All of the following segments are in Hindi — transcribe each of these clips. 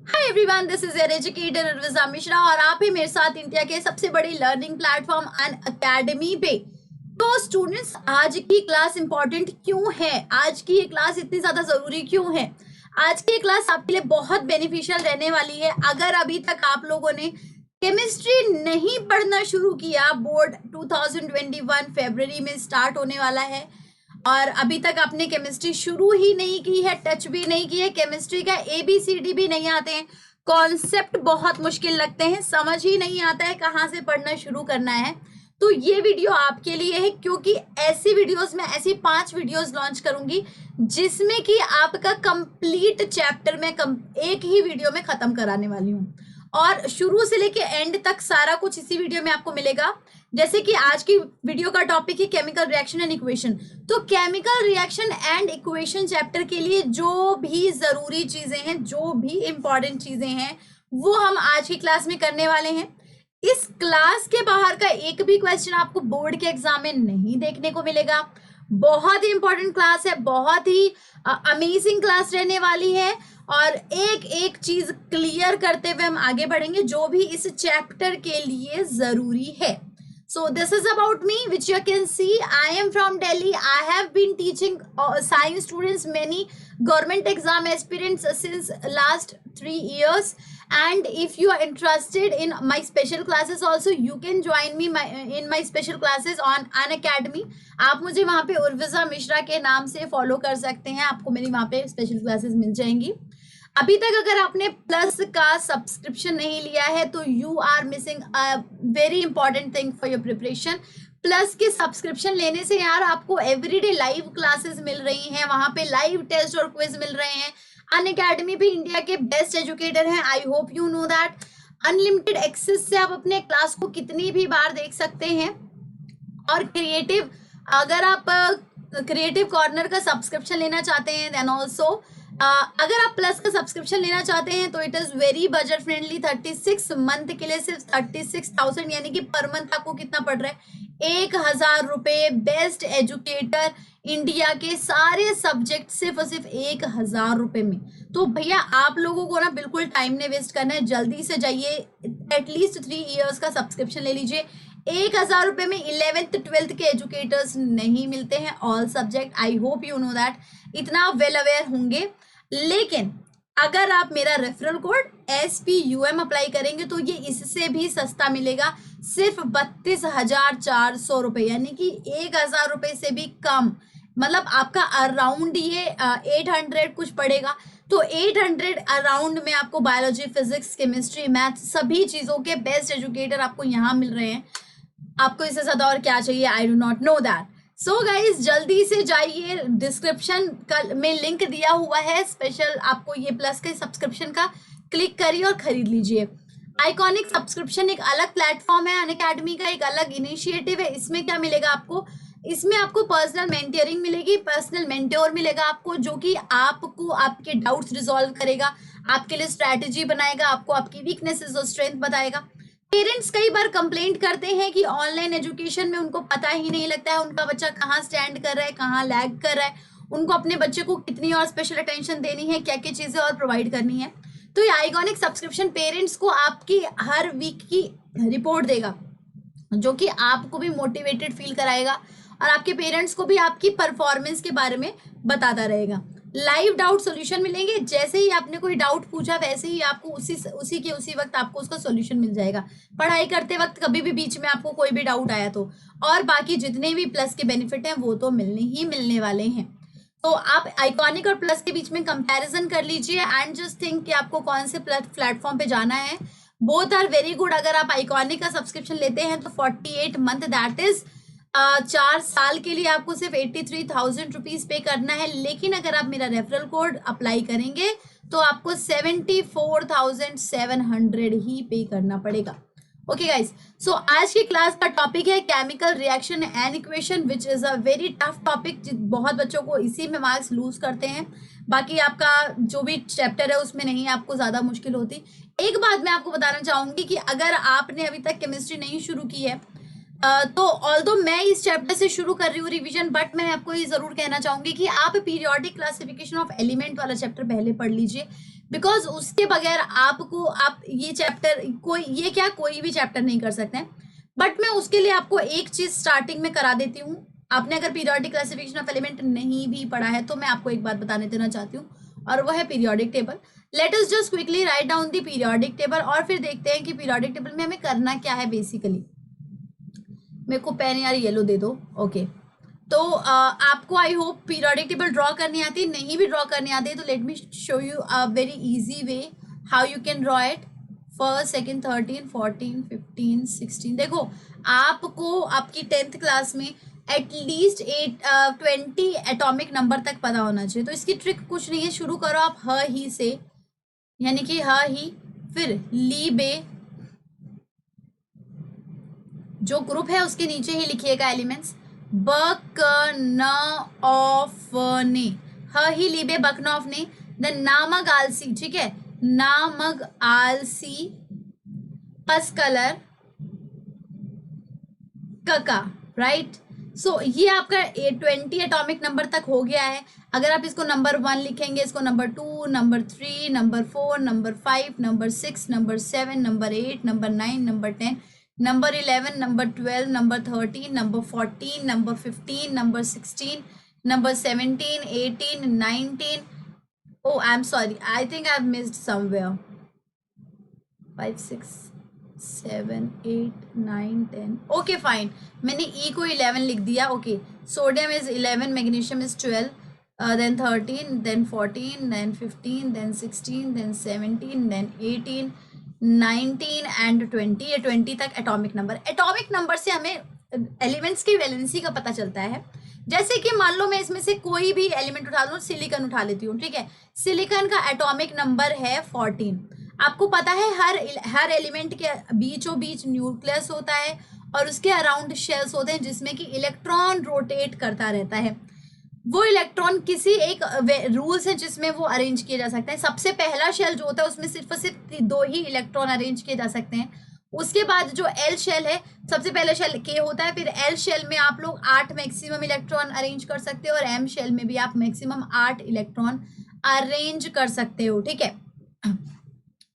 Hi everyone, this is your educator Urvija Mishra और आप ही मेरे साथ इंडिया के सबसे बड़ी लर्निंग प्लेटफॉर्म अन अकेडमी पे। तो स्टूडेंट्स, आज की क्लास इंपॉर्टेंट क्यों है? आज की ये क्लास इतनी ज्यादा जरूरी क्यों है? आज की क्लास आपके लिए बहुत बेनिफिशियल रहने वाली है। अगर अभी तक आप लोगों ने केमिस्ट्री नहीं पढ़ना शुरू किया, बोर्ड 2021 फरवरी में स्टार्ट होने वाला है और अभी तक आपने केमिस्ट्री शुरू ही नहीं की है, टच भी नहीं की है, केमिस्ट्री का ABCD भी नहीं आते हैं, कॉन्सेप्ट बहुत मुश्किल लगते हैं, समझ ही नहीं आता है कहाँ से पढ़ना शुरू करना है, तो ये वीडियो आपके लिए है। क्योंकि ऐसी वीडियोस में ऐसी 5 वीडियोस लॉन्च करूंगी जिसमें कि आपका कंप्लीट चैप्टर में एक ही वीडियो में खत्म कराने वाली हूँ और शुरू से लेके एंड तक सारा कुछ इसी वीडियो में आपको मिलेगा। जैसे कि आज की वीडियो का टॉपिक है केमिकल रिएक्शन एंड इक्वेशन, तो chemical reaction and equation chapter के लिए जो भी जरूरी चीजें हैं, जो भी इंपॉर्टेंट चीजें हैं, वो हम आज की क्लास में करने वाले हैं। इस क्लास के बाहर का एक भी क्वेश्चन आपको बोर्ड के एग्जाम में नहीं देखने को मिलेगा। बहुत ही इंपॉर्टेंट क्लास है, बहुत ही अमेजिंग क्लास रहने वाली है और एक एक चीज क्लियर करते हुए हम आगे बढ़ेंगे जो भी इस चैप्टर के लिए जरूरी है। So this is about me, which you can see. I am from Delhi. I have been teaching science students, many government exam aspirants since last 3 years. And if you are interested in my special classes also, you can join me in my special classes on Unacademy. आप मुझे वहाँ पे उर्विजा मिश्रा के नाम से फॉलो कर सकते हैं, आपको मेरी वहाँ पे स्पेशल क्लासेस मिल जाएंगी। अभी तक अगर आपने प्लस का सब्सक्रिप्शन नहीं लिया है तो you are missing a very important thing for your preparation. Plus के सब्सक्रिप्शन लेने से यार आपको एवरीडे लाइव क्लासेस मिल रही हैं, वहां पे लाइव टेस्ट और क्विज मिल रहे हैं। अनअकैडमी पे इंडिया के बेस्ट एजुकेटर हैं, I hope you know that. Unlimited access से आप अपने क्लास को कितनी भी बार देख सकते हैं। और क्रिएटिव, अगर आप क्रिएटिव कॉर्नर का सब्सक्रिप्शन लेना चाहते हैं देन ऑल्सो, अगर आप प्लस का सब्सक्रिप्शन लेना चाहते हैं तो it is very budget friendly. 36 month के लिए सिर्फ 36,000, यानी कि पर मंथ आपको कितना पड़ रहा है? 1,000 रुपए। बेस्ट एजुकेटर, इंडिया के सारे सब्जेक्ट सिर्फ और सिर्फ 1,000 रुपए में। तो भैया आप लोगों को ना बिल्कुल टाइम नहीं वेस्ट करना है, जल्दी से जाइए, एटलीस्ट 3 इयर्स का सब्सक्रिप्शन ले लीजिए। 1,000 रुपए में 11th 12th के एजुकेटर्स नहीं मिलते हैं, all subject. I hope you know that, इतना वेल अवेयर होंगे। लेकिन अगर आप मेरा रेफरल कोड SPUM अप्लाई करेंगे तो ये इससे भी सस्ता मिलेगा, सिर्फ 32,400 रुपए, यानी कि 1,000 रुपए से भी कम। मतलब आपका अराउंड ये 800 कुछ पड़ेगा। तो 800 अराउंड में आपको बायोलॉजी, फिजिक्स, केमिस्ट्री, मैथ सभी चीजों के बेस्ट एजुकेटर आपको यहाँ मिल रहे हैं। आपको इससे ज्यादा और क्या चाहिए? I do not know that. So guys जल्दी से जाइए, डिस्क्रिप्शन में लिंक दिया हुआ है स्पेशल, आपको ये प्लस के सब्सक्रिप्शन का क्लिक करिए और खरीद लीजिए। आइकॉनिक सब्सक्रिप्शन एक अलग प्लेटफॉर्म है, अनअकैडमी का एक अलग इनिशिएटिव है। इसमें क्या मिलेगा आपको? इसमें आपको पर्सनल मेंटरिंग मिलेगी, पर्सनल मेंटोर मिलेगा आपको, जो कि आपको आपके डाउट्स रिजॉल्व करेगा, आपके लिए स्ट्रैटेजी बनाएगा, आपको आपकी वीकनेसेस और स्ट्रेंथ बताएगा। पेरेंट्स कई बार कंप्लेंट करते हैं कि ऑनलाइन एजुकेशन में उनको पता ही नहीं लगता है उनका बच्चा कहाँ स्टैंड कर रहा है, कहाँ लैग कर रहा है, उनको अपने बच्चे को कितनी और स्पेशल अटेंशन देनी है, क्या क्या चीजें और प्रोवाइड करनी है। तो ये आइकॉनिक सब्सक्रिप्शन पेरेंट्स को आपकी हर वीक की रिपोर्ट देगा, जो कि आपको भी मोटिवेटेड फील कराएगा और आपके पेरेंट्स को भी आपकी परफॉर्मेंस के बारे में बताता रहेगा। लाइव डाउट सॉल्यूशन मिलेंगे, जैसे ही आपने कोई डाउट पूछा वैसे ही आपको उसी वक्त आपको उसका सॉल्यूशन मिल जाएगा, पढ़ाई करते वक्त कभी भी बीच में आपको कोई भी डाउट आया तो। और बाकी जितने भी प्लस के बेनिफिट हैं वो तो मिलने ही मिलने वाले हैं। तो आप आइकॉनिक और प्लस के बीच में कंपैरिजन कर लीजिए एंड जस्ट थिंक कि आपको कौन से प्लेटफॉर्म पे जाना है। Both are very good. अगर आप आइकॉनिक का सब्सक्रिप्शन लेते हैं तो 48 मंथ, दैट इज 4 साल के लिए आपको सिर्फ 83,000 रुपीज पे करना है। लेकिन अगर आप मेरा रेफरल कोड अप्लाई करेंगे तो आपको 74,700 ही पे करना पड़ेगा। ओके गाइस, सो आज की क्लास का टॉपिक है chemical reaction and equation, which is a very tough topic. बहुत बच्चों को इसी में मार्क्स लूज करते हैं, बाकी आपका जो भी चैप्टर है उसमें नहीं आपको ज्यादा मुश्किल होती। एक बात मैं आपको बताना चाहूंगी कि अगर आपने अभी तक केमिस्ट्री नहीं शुरू की है तो ऑल्दो मैं इस चैप्टर से शुरू कर रही हूँ रिवीजन, बट मैं आपको ये जरूर कहना चाहूंगी कि आप पीरियोडिक क्लासिफिकेशन ऑफ एलिमेंट वाला चैप्टर पहले पढ़ लीजिए। बिकॉज उसके बगैर आपको आप ये चैप्टर कोई भी चैप्टर नहीं कर सकते हैं। बट मैं उसके लिए आपको एक चीज स्टार्टिंग में करा देती हूँ। आपने अगर पीरियोडिक क्लासिफिकेशन ऑफ एलिमेंट नहीं भी पढ़ा है तो मैं आपको एक बात बताने देना चाहती हूँ, और वो है periodic table. Let us just quickly write down the periodic table और फिर देखते हैं कि पीरियोडिक टेबल में हमें करना क्या है बेसिकली। मेरे को पेन यार येलो दे दो। ओके, तो आपको I hope periodic table draw करनी आती है। नहीं भी ड्रॉ करनी आती है तो let me show you a very easy way how you can draw it. First, second, 13, 14, 15, 16। देखो, आपको आपकी 10th क्लास में एटलीस्ट 20 एटॉमिक नंबर तक पता होना चाहिए। तो इसकी ट्रिक कुछ नहीं है, शुरू करो आप ह ही से, यानी कि ह ही, फिर ली बे, जो ग्रुप है उसके नीचे ही लिखिएगा एलिमेंट्स, बकनऑफने, ह ही लीबे बकनॉफने, देन नामक आलसी, ठीक है, नामक आलसी, पसकलर, कका, राइट। सो ये आपका 20 एटॉमिक नंबर तक हो गया है। अगर आप इसको नंबर 1 लिखेंगे, इसको number 2, number 3, number 4, number 5, number 6, number 7, number 8, number 9, number 10, number 11, number 12, number 13, number 14, number 15, number 16, number 17, 18, 19। Oh, I'm sorry. I think I've missed somewhere. 5, 6, 7, 8, 9, 10. Okay, fine. मैंने E को 11 लिख दिया. Okay. Sodium is 11, magnesium is 12, then 13, then 14, then 15, then 16, then 17, then 18, 19 and 20. ये 20 तक एटॉमिक नंबर। एटॉमिक नंबर से हमें एलिमेंट्स की वैलेंसी का पता चलता है। जैसे कि मान लो मैं इसमें से कोई भी एलिमेंट उठा लूँ, सिलिकॉन उठा लेती हूँ, ठीक है। सिलिकॉन का एटॉमिक नंबर है 14। आपको पता है हर एलिमेंट के बीचों बीच न्यूक्लियस होता है और उसके अराउंड शेल्स होते हैं जिसमें कि इलेक्ट्रॉन रोटेट करता रहता है। वो इलेक्ट्रॉन किसी एक रूल्स है जिसमें वो अरेंज किए जा सकते हैं। सबसे पहला शेल जो होता है उसमें सिर्फ और सिर्फ 2 ही इलेक्ट्रॉन अरेंज किए जा सकते हैं। उसके बाद जो एल शेल है, सबसे पहले शेल के होता है, फिर एल शेल में आप लोग 8 मैक्सिमम इलेक्ट्रॉन अरेंज कर सकते हो और एम शेल में भी आप मैक्सिमम 8 इलेक्ट्रॉन अरेंज कर सकते हो, ठीक है।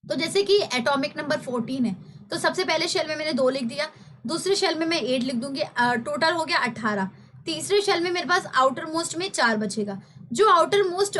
तो जैसे कि एटॉमिक नंबर 14 है तो सबसे पहले शेल में मैंने 2 लिख दिया, दूसरे शेल में मैं 8 लिख दूंगी, टोटल हो गया 18। तीसरे शेल में मेरे पास आउटर मोस्ट में 4 बचेगा। जो आउटर मोस्ट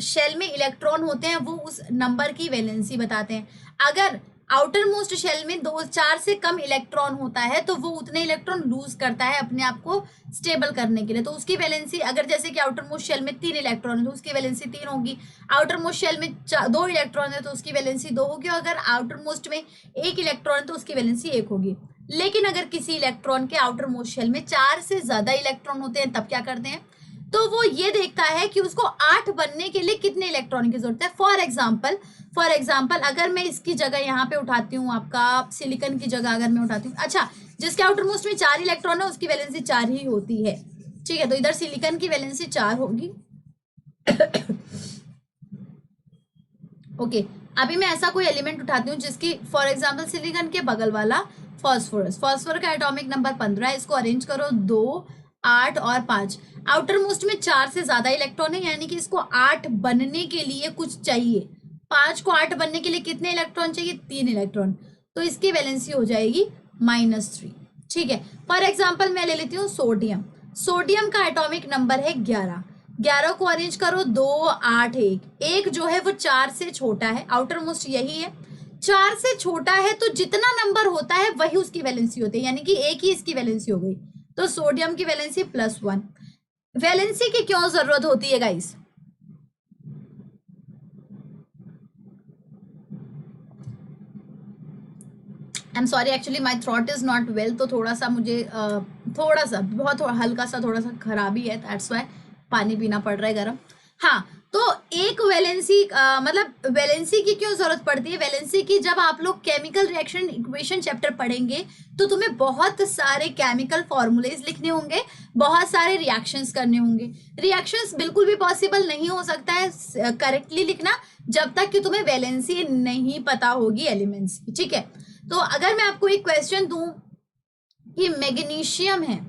शेल में इलेक्ट्रॉन होते हैं वो उस नंबर की वैलेंसी बताते हैं। अगर आउटर मोस्ट शेल में 4 से कम इलेक्ट्रॉन होता है तो वो उतने इलेक्ट्रॉन लूज करता है अपने आप को स्टेबल करने के लिए, तो उसकी वैलेंसी, अगर जैसे कि आउटर मोस्ट शेल में 3 इलेक्ट्रॉन है तो उसकी वैलेंसी 3 होगी। आउटर मोस्ट शेल में 2 इलेक्ट्रॉन है तो उसकी वैलेंसी 2 होगी। अगर आउटर मोस्ट में 1 इलेक्ट्रॉन है तो उसकी वैलेंसी 1 होगी। लेकिन अगर किसी इलेक्ट्रॉन के आउटर मोस्ट शेल में 4 से ज्यादा इलेक्ट्रॉन होते हैं तब क्या करते हैं, तो वो ये देखता है कि उसको 8 बनने के लिए कितने इलेक्ट्रॉन की जरूरत है। फॉर एग्जाम्पल अगर मैं इसकी जगह यहाँ पे उठाती हूँ, आपका सिलिकॉन की जगह अगर मैं उठाती हूँ, अच्छा, जिसके आउटर मोस्ट में 4 इलेक्ट्रॉन है उसकी वैलेंसी 4 ही होती है, ठीक है। तो इधर सिलिकॉन की वैलेंसी 4 होगी। ओके, अभी मैं ऐसा कोई एलिमेंट उठाती हूँ जिसकी, फॉर एग्जाम्पल सिलिकॉन के बगल वाला फॉस्फोरस, फॉस्फोरस का एटॉमिक नंबर 15 है। इसको अरेंज करो 2, 8 और 5। आउटर मोस्ट में 4 से ज्यादा इलेक्ट्रॉन है, यानी कि इसको 8 बनने के लिए कुछ चाहिए। 5 को 8 बनने के लिए कितने इलेक्ट्रॉन चाहिए? 3 इलेक्ट्रॉन। तो इसकी वैलेंसी हो जाएगी -3, ठीक है। फॉर एग्जाम्पल मैं ले लेती हूँ सोडियम। सोडियम का एटॉमिक नंबर है 11। 11 को अरेंज करो 2, 8, 1। 1 जो है वो 4 से छोटा है, आउटर मोस्ट यही है। 4 से छोटा है तो जितना नंबर होता है वही उसकी वैलेंसी होती है, यानी कि 1 ही इसकी वैलेंसी हो गई। तो सोडियम की वैलेंसी +1। वैलेंसी की क्यों जरूरत होती है guys? I am sorry, actually my throat is not well, तो थोड़ा सा मुझे बहुत हल्का सा थोड़ा सा खराबी है, दैट्स व्हाई पानी पीना पड़ रहा है गर्म। हाँ, तो एक वैलेंसी मतलब वैलेंसी की क्यों जरूरत पड़ती है? वैलेंसी की जब आप लोग केमिकल रिएक्शन इक्वेशन चैप्टर पढ़ेंगे तो तुम्हें बहुत सारे केमिकल फॉर्मूलेज लिखने होंगे, बहुत सारे रिएक्शंस करने होंगे। रिएक्शंस बिल्कुल भी पॉसिबल नहीं हो सकता है करेक्टली लिखना जब तक कि तुम्हें वैलेंसी नहीं पता होगी एलिमेंट्स की, ठीक है। तो अगर मैं आपको एक क्वेश्चन दूं कि मैग्नीशियम है,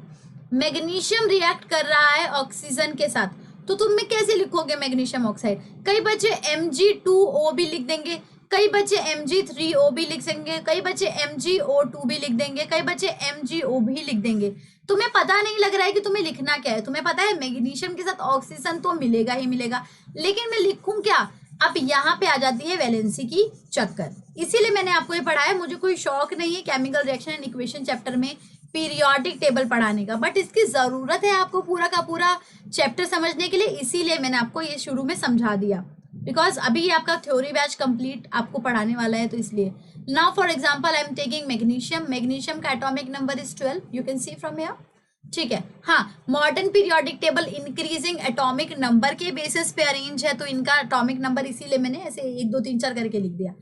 मैग्नीशियम रिएक्ट कर रहा है ऑक्सीजन के साथ, तो तुम में कैसे लिखोगे मैग्नीशियम ऑक्साइड? कई बच्चे Mg2O भी लिख देंगे, कई बच्चे Mg3O भी लिख देंगे, कई बच्चे MgO2 भी लिख देंगे, कई बच्चे MgO भी लिख देंगे। तुम्हें पता नहीं लग रहा है कि तुम्हें लिखना क्या है। तुम्हें पता है मैग्नीशियम के साथ ऑक्सीजन तो मिलेगा ही मिलेगा, लेकिन मैं लिखूं क्या? अब यहाँ पे आ जाती है वैलेंसी की चक्कर। इसीलिए मैंने आपको ये पढ़ाया। मुझे कोई शौक नहीं है chemical reaction and equation chapter में पीरियोडिक टेबल पढ़ाने का, बट इसकी जरूरत है आपको पूरा का पूरा चैप्टर समझने के लिए। इसीलिए मैंने आपको ये शुरू में समझा दिया, बिकॉज अभी ये आपका थ्योरी बैच कंप्लीट आपको पढ़ाने वाला है, तो इसलिए। Now for example I am taking magnesium. Magnesium का atomic number is 12, you can see from here. ठीक है, हाँ, modern periodic table increasing atomic number के बेसिस पे अरेंज है, तो इनका एटॉमिक नंबर इसीलिए मैंने ऐसे 1 2 3 4 करके लिख दिया।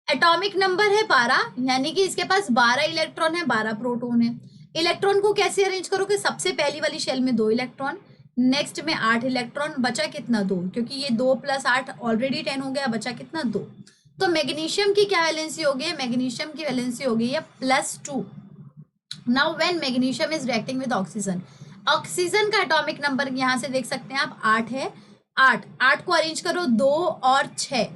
एटॉमिक नंबर है 12, यानी कि इसके पास 12 इलेक्ट्रॉन है, 12 प्रोटॉन है। इलेक्ट्रॉन को कैसे अरेंज करोगे? सबसे पहली वाली शेल में 2 इलेक्ट्रॉन, नेक्स्ट में 8 इलेक्ट्रॉन, बचा कितना? 2, क्योंकि ये 2 + 8 ऑलरेडी 10 हो गया, बचा कितना? 2। तो मैग्नीशियम की क्या वैलेंसी होगी? मैग्नीशियम की वैलेंसी होगी ये +2। Now when magnesium is reacting with oxygen, oxygen का एटॉमिक नंबर यहाँ से देख सकते हैं आप 8 है। 8 को अरेंज करो 2 और 6,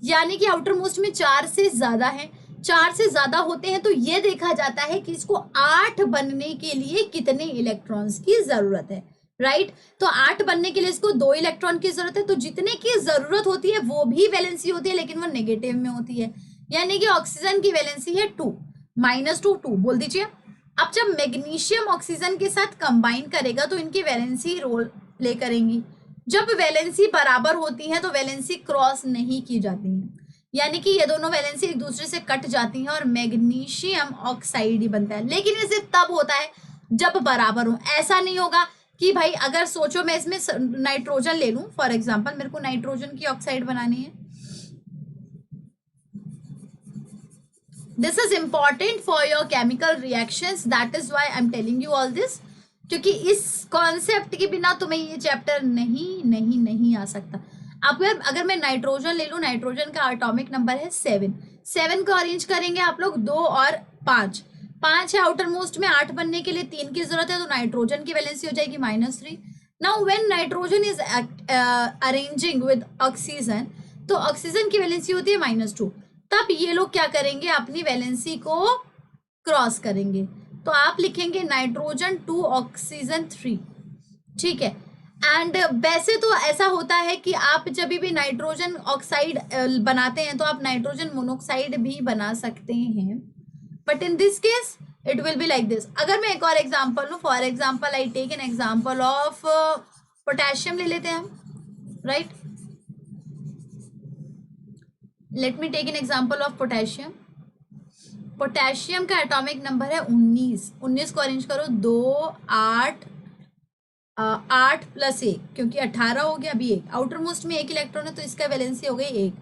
यानी कि आउटर मोस्ट में 4 से ज्यादा है। 4 से ज्यादा होते हैं तो ये देखा जाता है कि इसको 8 बनने के लिए कितने इलेक्ट्रॉन्स की जरूरत है, राइट? तो 8 बनने के लिए इसको 2 इलेक्ट्रॉन की जरूरत है, तो जितने की जरूरत होती है वो भी वैलेंसी होती है, लेकिन वो नेगेटिव में होती है। यानी कि ऑक्सीजन की वैलेंसी है 2, -2 2 बोल दीजिए। अब जब मैग्नीशियम ऑक्सीजन के साथ कंबाइन करेगा तो इनकी वैलेंसी रोल प्ले करेंगी। जब वैलेंसी बराबर होती है तो वैलेंसी क्रॉस नहीं की जाती है, यानी कि ये दोनों वैलेंसी एक दूसरे से कट जाती हैं और मैग्नीशियम ऑक्साइड ही बनता है। लेकिन ये सिर्फ तब होता है जब बराबर हो। ऐसा नहीं होगा कि भाई अगर सोचो मैं इसमें नाइट्रोजन ले लूं, फॉर एग्जांपल मेरे को नाइट्रोजन की ऑक्साइड बनानी है। This is important for your chemical reactions, that is why I am telling you all this, क्योंकि इस कॉन्सेप्ट के बिना तुम्हें ये चैप्टर नहीं आ सकता। अब अगर मैं नाइट्रोजन ले लूं, नाइट्रोजन का एटॉमिक नंबर है 7 को अरेंज करेंगे आप लोग 2 और 5 है आउटर मोस्ट में। 8 बनने के लिए 3 की जरूरत है, तो नाइट्रोजन की वैलेंसी हो जाएगी -3। Now when nitrogen is arranging with oxygen, तो ऑक्सीजन की वैलेंसी होती है -2। तब ये लोग क्या करेंगे? अपनी वैलेंसी को क्रॉस करेंगे, तो आप लिखेंगे नाइट्रोजन 2 ऑक्सीजन 3, ठीक है। एंड वैसे तो ऐसा होता है कि आप जब भी नाइट्रोजन ऑक्साइड बनाते हैं तो आप नाइट्रोजन मोनोक्साइड भी बना सकते हैं, but in this case it will be like this. अगर मैं एक और एग्जांपल लूं, for example I take an example of potassium ले लेते हैं हम, right? Let me take an example of potassium. Potassium का एटॉमिक नंबर है 19 को अरेंज करो 2 8 8 + 1, क्योंकि 18 हो गया, अभी 1 आउटर मोस्ट में 1 इलेक्ट्रॉन है, तो इसका वैलेंसी हो गई 1।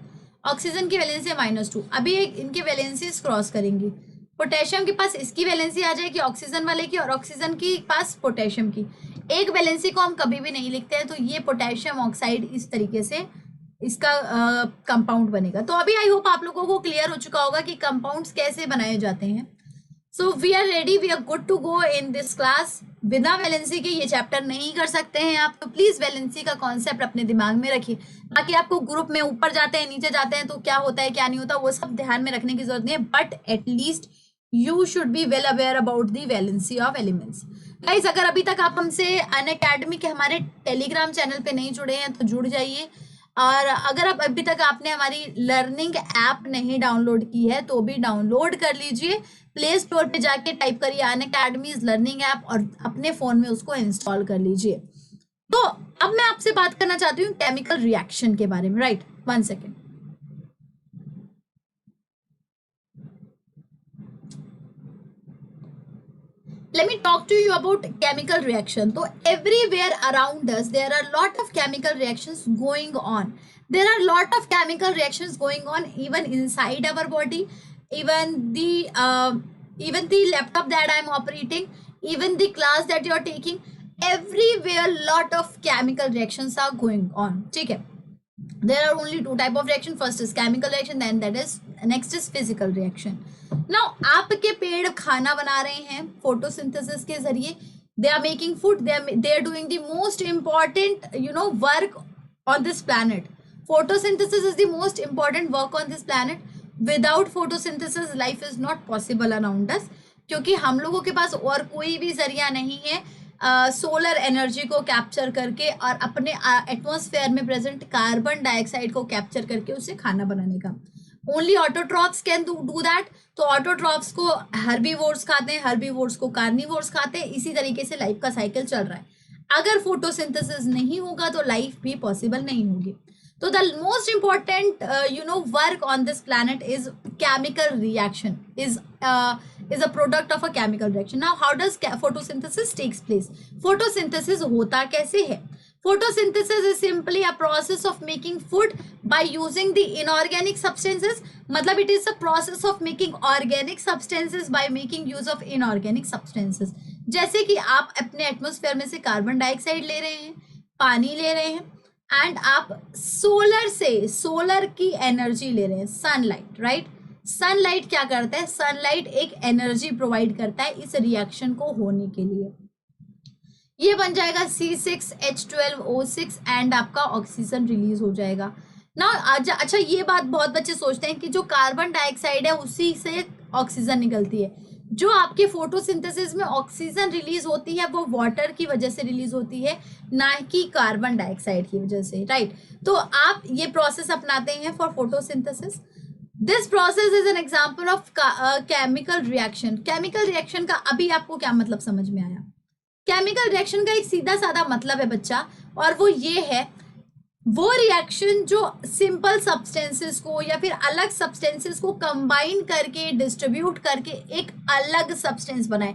ऑक्सीजन की वैलेंसी है -2। अभी इनकी वैलेंसी क्रॉस करेंगी। पोटेशियम के पास इसकी वैलेंसी आ जाएगी ऑक्सीजन वाले की, और ऑक्सीजन की पास पोटेशियम की। एक वैलेंसी को हम कभी भी नहीं लिखते हैं, तो ये पोटेशियम ऑक्साइड इस तरीके से इसका कंपाउंड बनेगा। तो अभी आई होप आप लोगों को क्लियर हो चुका होगा कि कंपाउंड्स कैसे बनाए जाते हैं। So we are ready, we are good to go in this class. बिना वैलेंसी के ये चैप्टर नहीं कर सकते हैं आप, तो प्लीज वैलेंसी का कॉन्सेप्ट अपने दिमाग में रखिए। बाकी आपको ग्रुप में ऊपर जाते हैं नीचे जाते हैं तो क्या होता है क्या नहीं होता वो सब ध्यान में रखने की जरूरत नहीं है, but at least you should be well aware about the valency of elements. Guys, अगर अभी तक आप हमसे अनअकैडमी के हमारे टेलीग्राम चैनल पे नहीं जुड़े हैं तो जुड़ जाइए, और अगर आप अभी तक आपने हमारी लर्निंग ऐप नहीं डाउनलोड की है तो भी डाउनलोड कर लीजिए। प्ले स्टोर पे जाके टाइप करिए अनअकैडमीज लर्निंग ऐप और अपने फोन में उसको इंस्टॉल कर लीजिए। तो अब मैं आपसे बात करना चाहती हूँ केमिकल रिएक्शन के बारे में, right? 1 second. Let me talk to you about chemical reaction. So everywhere around us there are lot of chemical reactions going on. There are lot of chemical reactions going on even inside our body, even the laptop that I am operating, even the class that you are taking. Everywhere lot of chemical reactions are going on. ठीक है? There are only 2 type of reaction. First is chemical reaction, then next is physical reaction. Now आपके पेड़ खाना बना रहे हैं फोटोसिंथेसिस के जरिए, they are making food, they are doing the most important work on this planet. Photosynthesis is the most important work on this planet. Without photosynthesis life is not possible around us, क्योंकि हम लोगों के पास और कोई भी जरिया नहीं है सोलर एनर्जी को कैप्चर करके और अपने एटमॉस्फेयर में प्रेजेंट कार्बन डाइऑक्साइड को कैप्चर करके उसे खाना बनाने का। Only autotrophs can do that. तो ऑटोट्रॉप्स को हर्बीवोर्स खाते हैं, हर्बीवोर्स को कार्निवोर्स खाते हैं। इसी तरीके से लाइफ का साइकिल चल रहा है। अगर फोटोसिंथेसिस नहीं होगा तो लाइफ भी पॉसिबल नहीं होगी। तो the most important work on this planet is chemical reaction, is a product of a chemical reaction. Now how does photosynthesis takes place? Photosynthesis होता कैसे है? Photosynthesis is simply a process of making food by using the inorganic substances. मतलब it is a process of making organic substances by making use of inorganic substances. जैसे कि आप अपने एटमॉस्फेयर में से कार्बन डाइऑक्साइड ले रहे हैं, पानी ले रहे हैं, एंड आप सोलर की एनर्जी ले रहे हैं, सनलाइट, राइट? सनलाइट क्या करता है? सनलाइट एक एनर्जी प्रोवाइड करता है इस रिएक्शन को होने के लिए। ये बन जाएगा C6H12O6 एंड आपका ऑक्सीजन रिलीज हो जाएगा ना। अच्छा, ये बात बहुत बच्चे सोचते हैं कि जो कार्बन डाइऑक्साइड है उसी से ऑक्सीजन निकलती है। जो आपके फोटोसिंथेसिस में ऑक्सीजन रिलीज होती है वो वाटर की वजह से रिलीज होती है, ना कि कार्बन डाइऑक्साइड की वजह से, राइट? तो आप ये प्रोसेस अपनाते हैं for photosynthesis. This process is an example of chemical reaction. Chemical reaction का अभी आपको क्या मतलब समझ में आया? केमिकल रिएक्शन का एक सीधा साधा मतलब है बच्चा, और वो ये है, वो रिएक्शन जो सिंपल सब्सटेंसेस को या फिर अलग सब्सटेंसेस को कंबाइन करके डिस्ट्रीब्यूट करके एक अलग सब्सटेंस बनाए।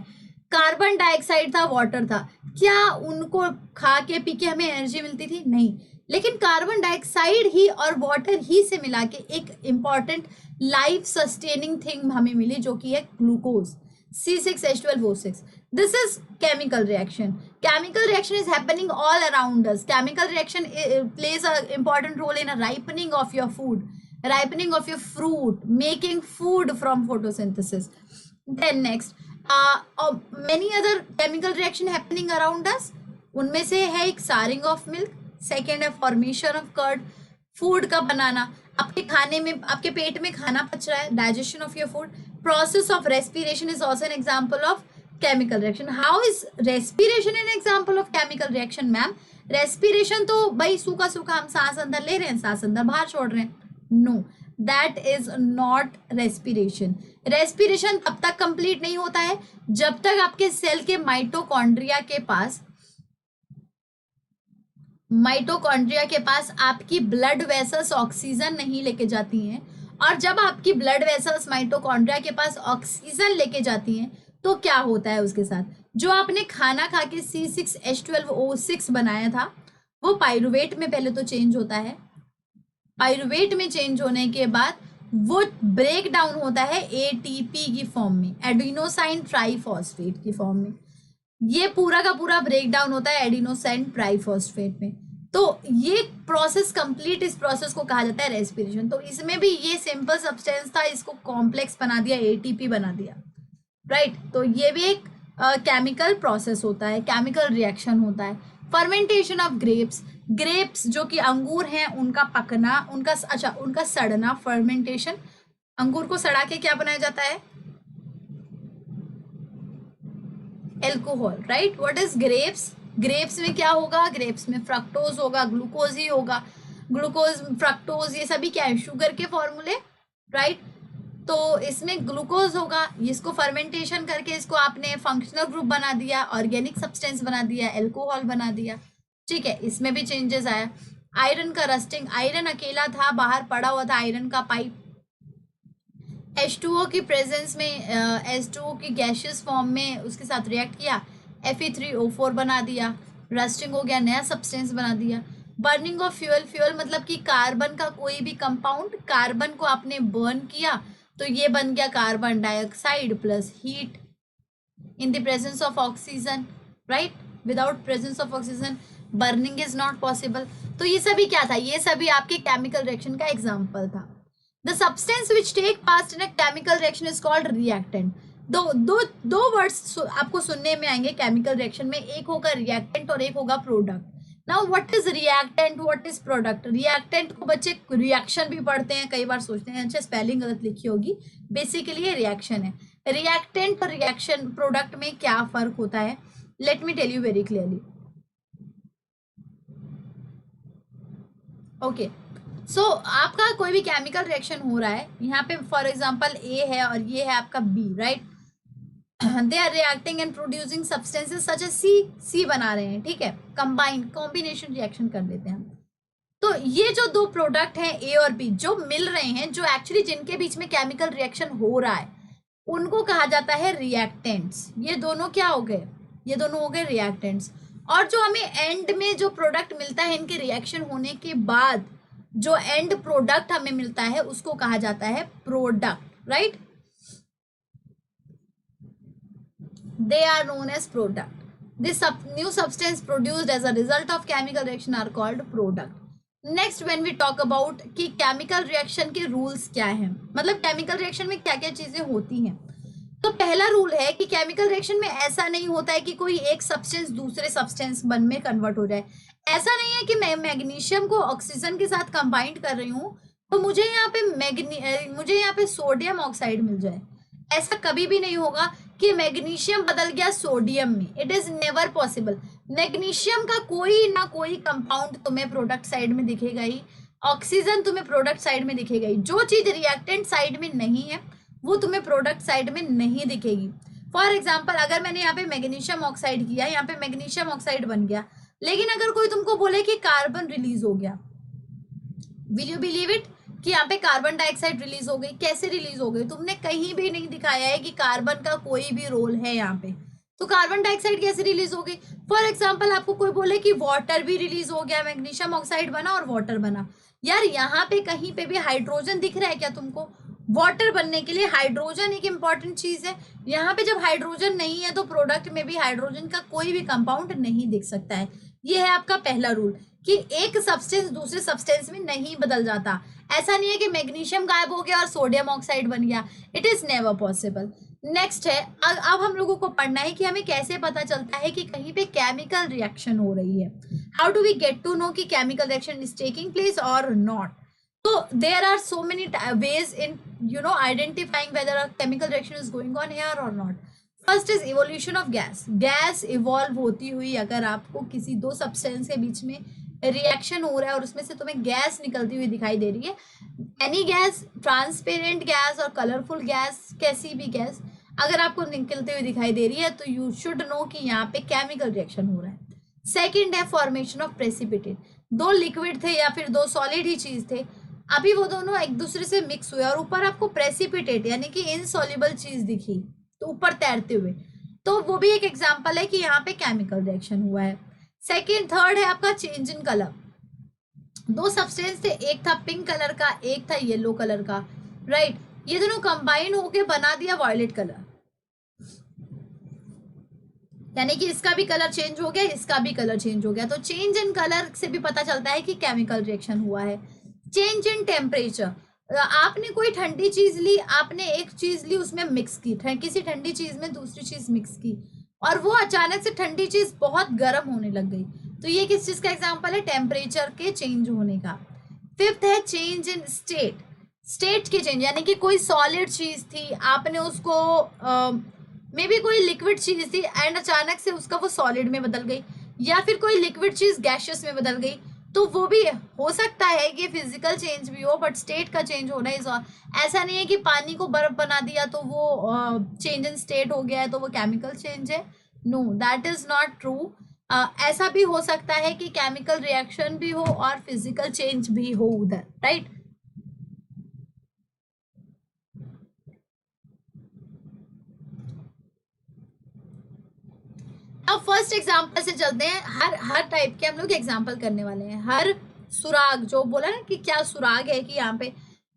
कार्बन डाइऑक्साइड था, वाटर था, क्या उनको खा के पी के हमें एनर्जी मिलती थी? नहीं। लेकिन कार्बन डाइऑक्साइड ही और वाटर ही से मिला के एक इंपॉर्टेंट लाइफ सस्टेनिंग थिंग हमें मिली, जो कि है glucose, C6H12O6. This is chemical reaction. Chemical reaction is happening all around us. Chemical reaction plays an important role in a ripening of your food, ripening of your fruit, making food from photosynthesis. Then next, many other chemical reaction happening around us. उनमें से है एक सारिंग ऑफ मिल्क, सेकेंड है फॉर्मेशन ऑफ कर्ड, फूड का बनाना, आपके खाने में, आपके पेट में खाना पच रहा है, digestion of your food. Process of respiration is also an example of chemical reaction. How is respiration an example of chemical reaction, ma'am? respiration तो भाई सूखा सूखा हम सांस अंदर ले रहे हैं, सांस अंदर बाहर छोड़ रहे हैं। No, that is not respiration. respiration तब तक complete नहीं होता है जब तक आपके सेल के माइटोकॉन्ड्रिया के पास आपकी ब्लड वेसल्स ऑक्सीजन नहीं लेके जाती हैं। और जब आपकी ब्लड वेसल्स माइटोकॉन्ड्रिया के पास ऑक्सीजन लेके जाती हैं तो क्या होता है उसके साथ? जो आपने खाना खा के C6H12O6 बनाया था वो पाइरुवेट में पहले तो चेंज होता है। पाइरुवेट में चेंज होने के बाद वो ब्रेक डाउन होता है ATP की फॉर्म में, एडिनोसाइन ट्राइफॉस्फेट की फॉर्म में। ये पूरा का पूरा ब्रेक डाउन होता है एडिनोसाइन ट्राइफॉस्फेट में। तो ये प्रोसेस कंप्लीट, इस प्रोसेस को कहा जाता है रेस्पिरेशन। तो इसमें भी ये सिंपल सब्सटेंस था, इसको कॉम्प्लेक्स बना दिया, ATP बना दिया, राइट? तो ये भी एक केमिकल प्रोसेस होता है, केमिकल रिएक्शन होता है। फर्मेंटेशन ऑफ ग्रेप्स जो कि अंगूर हैं उनका पकना, उनका सड़ना, फर्मेंटेशन। अंगूर को सड़ा के क्या बनाया जाता है? Alcohol, right? What is grapes में क्या होगा? ग्रेप्स में फ्रक्टोज होगा, ग्लूकोज ही होगा। ग्लूकोज, फ्रक्टोज ये सभी क्या है? शुगर के फॉर्मूले, राइट? तो इसमें ग्लूकोज होगा, इसको फर्मेंटेशन करके इसको आपने फंक्शनल ग्रुप बना दिया, ऑर्गेनिक सब्सटेंस बना दिया, एल्कोहल बना दिया, ठीक है? इसमें भी चेंजेस आया। आयरन का रस्टिंग, आयरन अकेला था, बाहर पड़ा हुआ था आयरन का पाइप, H2O की प्रेजेंस में H2O की गैशियस फॉर्म में उसके साथ रिएक्ट किया, Fe3O4 बना दिया, रस्टिंग हो गया, नया सब्सटेंस बना दिया। बर्निंग ऑफ फ्यूल मतलब कि कार्बन का कोई भी कंपाउंड, कार्बन को आपने बर्न किया तो ये बन गया carbon dioxide plus heat in the presence of oxygen, right? Without presence of oxygen burning is not possible. तो ये सभी क्या था? ये सभी आपके केमिकल रिएक्शन का एग्जाम्पल था। The substance which take part in a chemical reaction is called reactant. दो दो दो वर्ड्स आपको सुनने में आएंगे केमिकल रिएक्शन में, एक होगा रिएक्टेंट और एक होगा product. Now what is reactant, what is product? Reactant को बच्चे रिएक्शन भी पढ़ते हैं, कई बार सोचते हैं अच्छा स्पेलिंग गलत लिखी होगी, बेसिकली ये रिएक्शन है। रिएक्टेंट और रिएक्शन प्रोडक्ट में क्या फर्क होता है, let me tell you very clearly. Okay, so आपका कोई भी केमिकल रिएक्शन हो रहा है, यहाँ पे फॉर एग्जांपल ए है और ये है आपका B, right? They are reacting and producing substances such as C बना रहे हैं, ठीक है, कॉम्बिनेशन रिएक्शन कर लेते हैं। तो ये जो दो प्रोडक्ट हैं ए और बी जो मिल रहे हैं, जो एक्चुअली जिनके बीच में केमिकल रिएक्शन हो रहा है, उनको कहा जाता है रिएक्टेंट्स। ये दोनों क्या हो गए? ये दोनों हो गए रिएक्टेंट्स। और जो हमें एंड में जो प्रोडक्ट मिलता है इनके रिएक्शन होने के बाद, जो एंड प्रोडक्ट हमें मिलता है उसको कहा जाता है product, right? They are known as product. This new substance produced as a result of chemical reaction are called product. Next, when we talk about कि chemical reaction के rules क्या हैं, मतलब chemical reaction में क्या क्या चीजें होती हैं, तो पहला रूल है कि केमिकल रिएक्शन में ऐसा नहीं होता है कि कोई एक सब्सटेंस दूसरे सब्सटेंस वन में कन्वर्ट हो जाए। ऐसा नहीं है कि मैं मैग्नीशियम को ऑक्सीजन के साथ कंबाइंड कर रही हूँ तो मुझे यहाँ पे सोडियम ऑक्साइड मिल जाए। ऐसा कभी भी नहीं होगा कि मैग्नीशियम बदल गया सोडियम में, it is never possible. Magnesium का कोई ना कोई कंपाउंड तुम्हें प्रोडक्ट साइड में दिखेगा ही, ऑक्सीजन तुम्हें प्रोडक्ट साइड में दिखेगा ही। जो चीज रिएक्टेंट साइड में नहीं है वो तुम्हें प्रोडक्ट साइड में नहीं दिखेगी। फॉर एग्जाम्पल, अगर मैंने यहाँ पे मैग्नीशियम ऑक्साइड किया, यहाँ पे मैग्नीशियम ऑक्साइड बन गया, लेकिन अगर कोई तुमको बोले कि कार्बन रिलीज हो गया, विल यू बिलीव इट कि यहाँ पे कार्बन डाइऑक्साइड रिलीज हो गई? कैसे रिलीज हो गई? तुमने कहीं भी नहीं दिखाया है कि कार्बन का कोई भी रोल है यहाँ पे, तो कार्बन डाइऑक्साइड कैसे रिलीज हो गई? फॉर एग्जाम्पल, आपको कोई बोले कि वाटर भी रिलीज हो गया, मैग्नीशियम ऑक्साइड बना और वाटर बना, यार यहाँ पे कहीं पे भी हाइड्रोजन दिख रहा है क्या तुमको? वाटर बनने के लिए हाइड्रोजन एक इंपॉर्टेंट चीज है। यहाँ पे जब हाइड्रोजन नहीं है तो प्रोडक्ट में भी हाइड्रोजन का कोई भी कंपाउंड नहीं दिख सकता है। ये है आपका पहला रूल कि एक सब्सटेंस दूसरे सब्सटेंस में नहीं बदल जाता। ऐसा नहीं है कि मैग्नीशियम गायब हो गया और सोडियम ऑक्साइड बन गया, it is never possible. Next है, अब हम लोगों को पढ़ना है कि हमें कैसे पता चलता है कि कहीं पे केमिकल रिएक्शन हो रही है। How do we get to know कि chemical reaction is taking place और not? So there are so many ways in identifying whether a chemical reaction is going on here or not. First is evolution of gas. Gas evolve होती हुई, अगर आपको किसी दो सब्सटेंस के बीच में रिएक्शन हो रहा है और उसमें से तुम्हें गैस निकलती हुई दिखाई दे रही है, एनी गैस, ट्रांसपेरेंट गैस और कलरफुल गैस, कैसी भी गैस अगर आपको निकलती हुई दिखाई दे रही है तो यू शुड नो कि यहाँ पे केमिकल रिएक्शन हो रहा है। सेकेंड है फॉर्मेशन ऑफ प्रेसिपिटेट। दो लिक्विड थे या फिर दो सॉलिड ही चीज थे, अभी वो दोनों एक दूसरे से मिक्स हुए और ऊपर आपको प्रेसिपिटेट यानी कि इनसॉल्युबल चीज दिखी, तो ऊपर तैरते हुए, तो वो भी एक एग्जांपल है कि यहाँ पे केमिकल रिएक्शन हुआ है। सेकेंड, थर्ड है आपका चेंज इन कलर। दो सब्सटेंस थे, एक था पिंक कलर का, एक था येलो कलर का, राइट? ये दोनों कंबाइन होके बना दिया वॉयलेट कलर, यानी कि इसका भी कलर चेंज हो गया, इसका भी कलर चेंज हो गया। तो चेंज इन कलर से भी पता चलता है कि केमिकल रिएक्शन हुआ है। चेंज इन टेम्परेचर, आपने कोई ठंडी चीज ली, आपने एक चीज ली उसमें मिक्स की, किसी ठंडी चीज में दूसरी चीज मिक्स की और वो अचानक से ठंडी चीज बहुत गर्म होने लग गई, तो ये किस चीज का एग्जांपल है? टेम्परेचर के चेंज होने का। फिफ्थ है चेंज इन स्टेट। स्टेट के चेंज यानी कि कोई सॉलिड चीज थी, आपने उसको मे बी कोई लिक्विड चीज थी एंड अचानक से उसका वो सॉलिड में बदल गई, या फिर कोई लिक्विड चीज गैशियस में बदल गई, तो वो भी हो सकता है कि फिजिकल चेंज भी हो, बट स्टेट का चेंज होना इज ऑल। ऐसा नहीं है कि पानी को बर्फ बना दिया तो वो चेंज इन स्टेट हो गया है तो वो केमिकल चेंज है। No, that is not true. ऐसा भी हो सकता है कि केमिकल रिएक्शन भी हो और फिजिकल चेंज भी हो उधर, राइट? अब फर्स्ट एग्जांपल से चलते हैं। हर टाइप के हम लोग एग्जांपल करने वाले हैं। हर सुराग, जो बोला ना कि क्या सुराग है कि यहाँ पे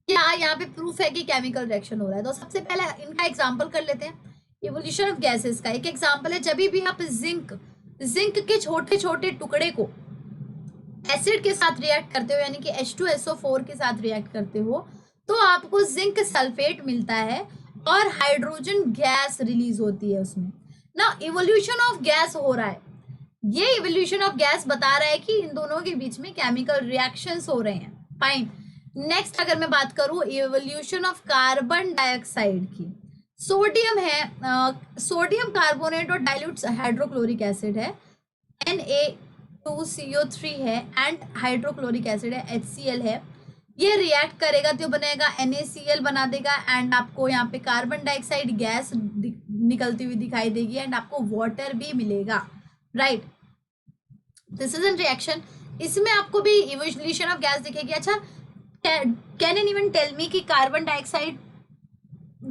क्या यहाँ पे प्रूफ है कि केमिकल रिएक्शन हो रहा है, तो सबसे पहले इनका एग्जांपल कर लेते हैं। इवोल्यूशन ऑफ गैसेस का एक एग्जांपल है, जब भी आप जिंक के छोटे छोटे टुकड़े को एसिड के साथ रिएक्ट करते हो, यानी कि H2SO4 के साथ रिएक्ट करते हो, तो आपको जिंक सल्फेट मिलता है और हाइड्रोजन गैस रिलीज होती है उसमें ना। इवोल्यूशन ऑफ गैस हो रहा है, ये इवोल्यूशन ऑफ गैस बता रहा है कि इन दोनों के बीच में केमिकल रिएक्शंस हो रहे हैं। फाइन। नेक्स्ट अगर मैं बात करूं इवोल्यूशन ऑफ कार्बन डाइऑक्साइड की, सोडियम है सोडियम कार्बोनेट और डाइल्यूट हाइड्रोक्लोरिक एसिड है, Na2CO3 है एंड हाइड्रोक्लोरिक एसिड है HCl है। ये रिएक्ट करेगा तो बनेगा NaCl बना देगा एंड आपको यहाँ पे कार्बन डाइऑक्साइड गैस निकलती हुई दिखाई देगी एंड आपको वाटर भी मिलेगा, right. This is an reaction. इसमें आपको भी इवोल्यूशन ऑफ गैस दिखेगी। अच्छा, can anyone tell me कि कार्बन डाइऑक्साइड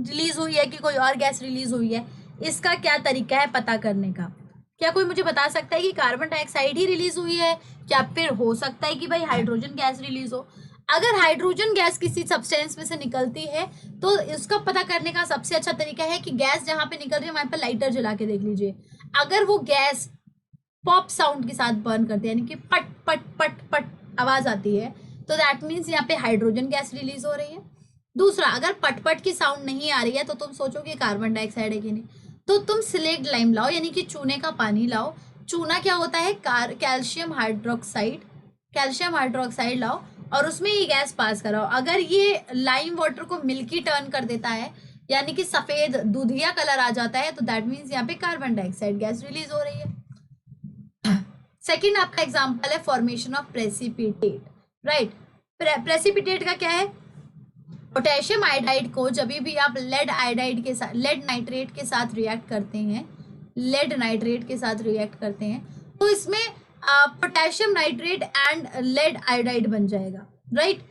रिलीज हुई है कि कोई और गैस रिलीज हुई है, इसका क्या तरीका है पता करने का? क्या कोई मुझे बता सकता है कि कार्बन डाइऑक्साइड ही रिलीज हुई है, क्या फिर हो सकता है कि भाई हाइड्रोजन गैस रिलीज हो? अगर हाइड्रोजन गैस किसी सब्सटेंस में से निकलती है तो इसका पता करने का सबसे अच्छा तरीका है कि गैस जहां पे निकल रही है वहां पर लाइटर जला के देख लीजिए। अगर वो गैस पॉप साउंड के साथ बर्न करते हैं, यानी कि पट पट पट पट आवाज आती है, तो दैट मीन्स यहाँ पे हाइड्रोजन गैस रिलीज हो रही है। दूसरा, अगर पट पट की साउंड नहीं आ रही है तो तुम सोचोगे कार्बन डाइऑक्साइड है कि नहीं, तो तुम स्लेक्ट लाइम लाओ, यानी कि चूने का पानी लाओ। चूना क्या होता है? कैल्शियम हाइड्रोक्साइड, कैल्शियम हाइड्रोक्साइड लाओ और उसमें ये गैस पास कराओ। अगर ये लाइम वाटर को मिल्की टर्न कर देता है, यानी कि सफेद दूधिया कलर आ जाता है, तो दैट मीन्स यहाँ पे कार्बन डाइऑक्साइड गैस रिलीज हो रही है। सेकेंड आपका एग्जाम्पल है formation of precipitate, right. Precipitate का क्या है? पोटेशियम आयोडाइड को जब भी आप लेड आयोडाइड के साथ, लेड नाइट्रेट के साथ रिएक्ट करते हैं, लेड नाइट्रेट के साथ रिएक्ट करते हैं, तो इसमें potassium nitrate and lead iodide बन जाएगा, राइट।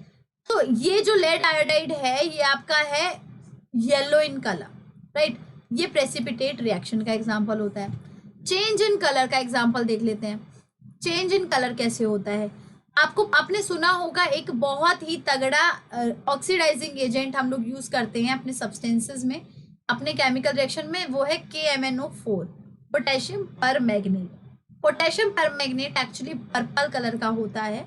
तो ये जो लेड आयोडाइड है ये आपका है येलो इन कलर, राइट। ये प्रेसिपिटेट रिएक्शन का एग्जाम्पल होता है। चेंज इन कलर का एग्जाम्पल देख लेते हैं। चेंज इन कलर कैसे होता है? आपने सुना होगा एक बहुत ही तगड़ा ऑक्सीडाइजिंग एजेंट हम लोग यूज करते हैं अपने सब्सटेंसेस में, अपने केमिकल रिएक्शन में, वो है KMnO4, potassium permanganate. Potassium permanganate actually purple colour का होता है,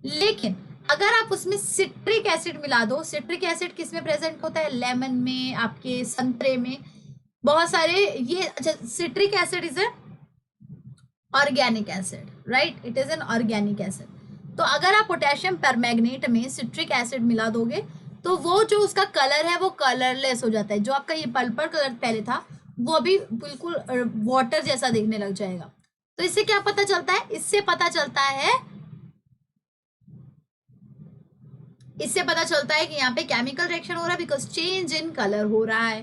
लेकिन अगर आप उसमें सिट्रिक एसिड मिला दो, सिट्रिक एसिड किस में प्रेजेंट होता है? लेमन में, आपके संतरे में, बहुत सारे ये। अच्छा, citric acid is a organic acid, right, it is an organic acid. तो अगर आप पोटेशियम परमैंगनेट में सिट्रिक एसिड मिला दोगे तो वो जो उसका कलर है वो कलरलेस हो जाता है। जो आपका ये पर्पल कलर पहले था वो अभी बिल्कुल वाटर जैसा दिखने लग जाएगा। तो इससे क्या पता चलता है? इससे पता चलता है कि यहाँ पे केमिकल रिएक्शन हो रहा है, बिकॉज चेंज इन कलर हो रहा है।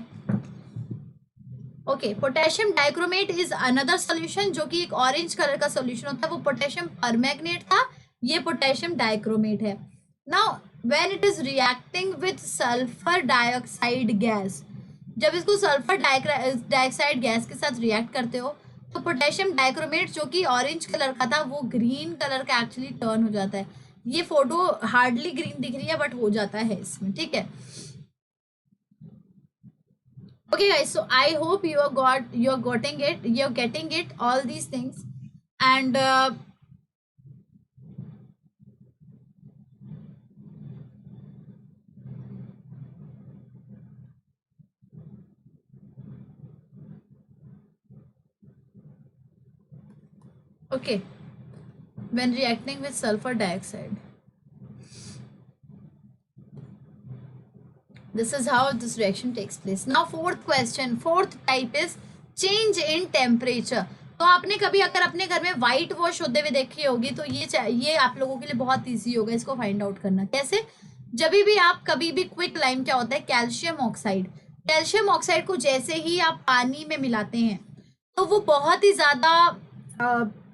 Okay, potassium dichromate is another solution, जो कि एक ऑरेंज कलर का सॉल्यूशन होता है, वो पोटेशियम परमैंगनेट था, ये पोटेशियम डाइक्रोमेट है। Now when it is reacting with sulphur dioxide gas, जब इसको सल्फर डाइऑक्साइड गैस के साथ रिएक्ट करते हो तो पोटेशियम डाइक्रोमेट जो कि ऑरेंज कलर का था वो ग्रीन कलर का एक्चुअली टर्न हो जाता है। ये फोटो हार्डली ग्रीन दिख रही है बट हो जाता है इसमें, ठीक है। Okay guys, so I hope you're getting it all these things, and okay, when reacting with sulfur dioxide, this is how this reaction takes place. Now fourth type is change in temperature. तो आपने कभी अगर अपने घर में व्हाइट वॉश होते हुए देखी होगी तो ये आप लोगों के लिए बहुत इजी होगा इसको फाइंड आउट करना। कैसे? जब भी आप कभी भी क्विक लाइम क्या होता है? कैल्शियम ऑक्साइड को जैसे ही आप पानी में मिलाते हैं तो वो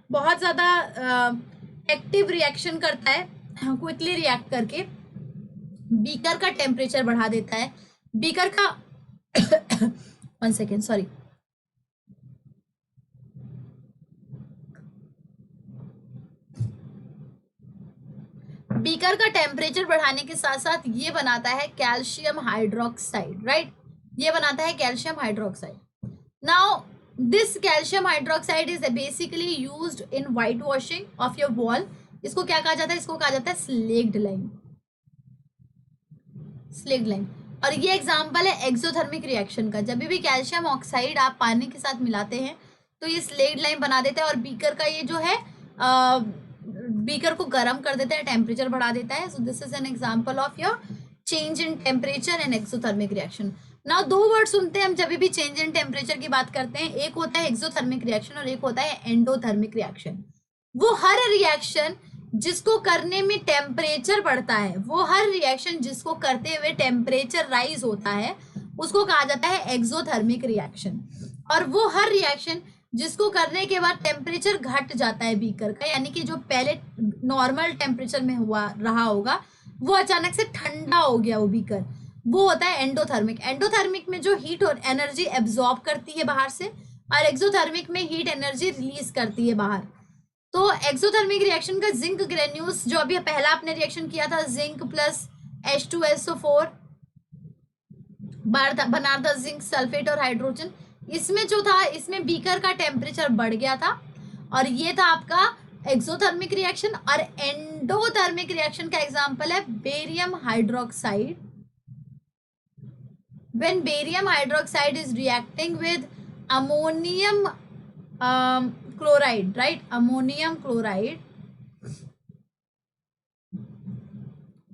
बहुत ज़्यादा एक्टिव रिएक्शन करता है, क्विकली रिएक्ट करके बीकर का टेम्परेचर बढ़ा देता है। बीकर का 1 सेकेंड, सॉरी, बीकर का टेम्परेचर बढ़ाने के साथ साथ ये बनाता है कैल्शियम हाइड्रोक्साइड, राइट, ये बनाता है calcium hydroxide. Now this calcium hydroxide is basically used in white washing of your wall. इसको क्या कहा जाता है? इसको कहा जाता है स्लेक्ड लाइम। और ये एग्जाम्पल है एक्सोथर्मिक रिएक्शन का। जब भी कैल्शियम ऑक्साइड आप पानी के साथ मिलाते हैं तो ये स्लेट लाइन बना देता है और बीकर का ये जो है बीकर को गर्म कर देता है, टेम्परेचर बढ़ा देता है। So this is an example of your change in temperature and exothermic reaction. Now दो वर्ड सुनते हैं हम जब भी चेंज इन टेम्परेचर की बात करते हैं, एक होता है एक्सोथर्मिक रिएक्शन और एक होता है एंडोथर्मिक रिएक्शन। वो हर रिएक्शन जिसको करने में टेम्परेचर बढ़ता है, वो हर रिएक्शन जिसको करते हुए टेम्परेचर राइज होता है, उसको कहा जाता है एक्सोथर्मिक रिएक्शन। और वो हर रिएक्शन जिसको करने के बाद टेम्परेचर घट जाता है बीकर का, यानी कि जो पहले नॉर्मल टेम्परेचर में हुआ रहा होगा वो अचानक से ठंडा हो गया वो बीकर, वो होता है एंडोथर्मिक। एंडोथर्मिक में जो हीट और एनर्जी एब्जॉर्ब करती है बाहर से, और एक्सोथर्मिक में हीट एनर्जी रिलीज करती है बाहर। तो एक्सोथर्मिक रिएक्शन का जिंक ग्रेन्यूल्स, जो अभी पहला आपने रिएक्शन किया था जिंक प्लस H2SO4 बना था जिंक सल्फेट और हाइड्रोजन, इसमें जो था इसमें बीकर का टेम्परेचर बढ़ गया था और ये था आपका एक्सोथर्मिक रिएक्शन। और एंडोथर्मिक रिएक्शन का एग्जांपल है barium hydroxide. When barium hydroxide is reacting with ammonium chloride, right? Ammonium chloride,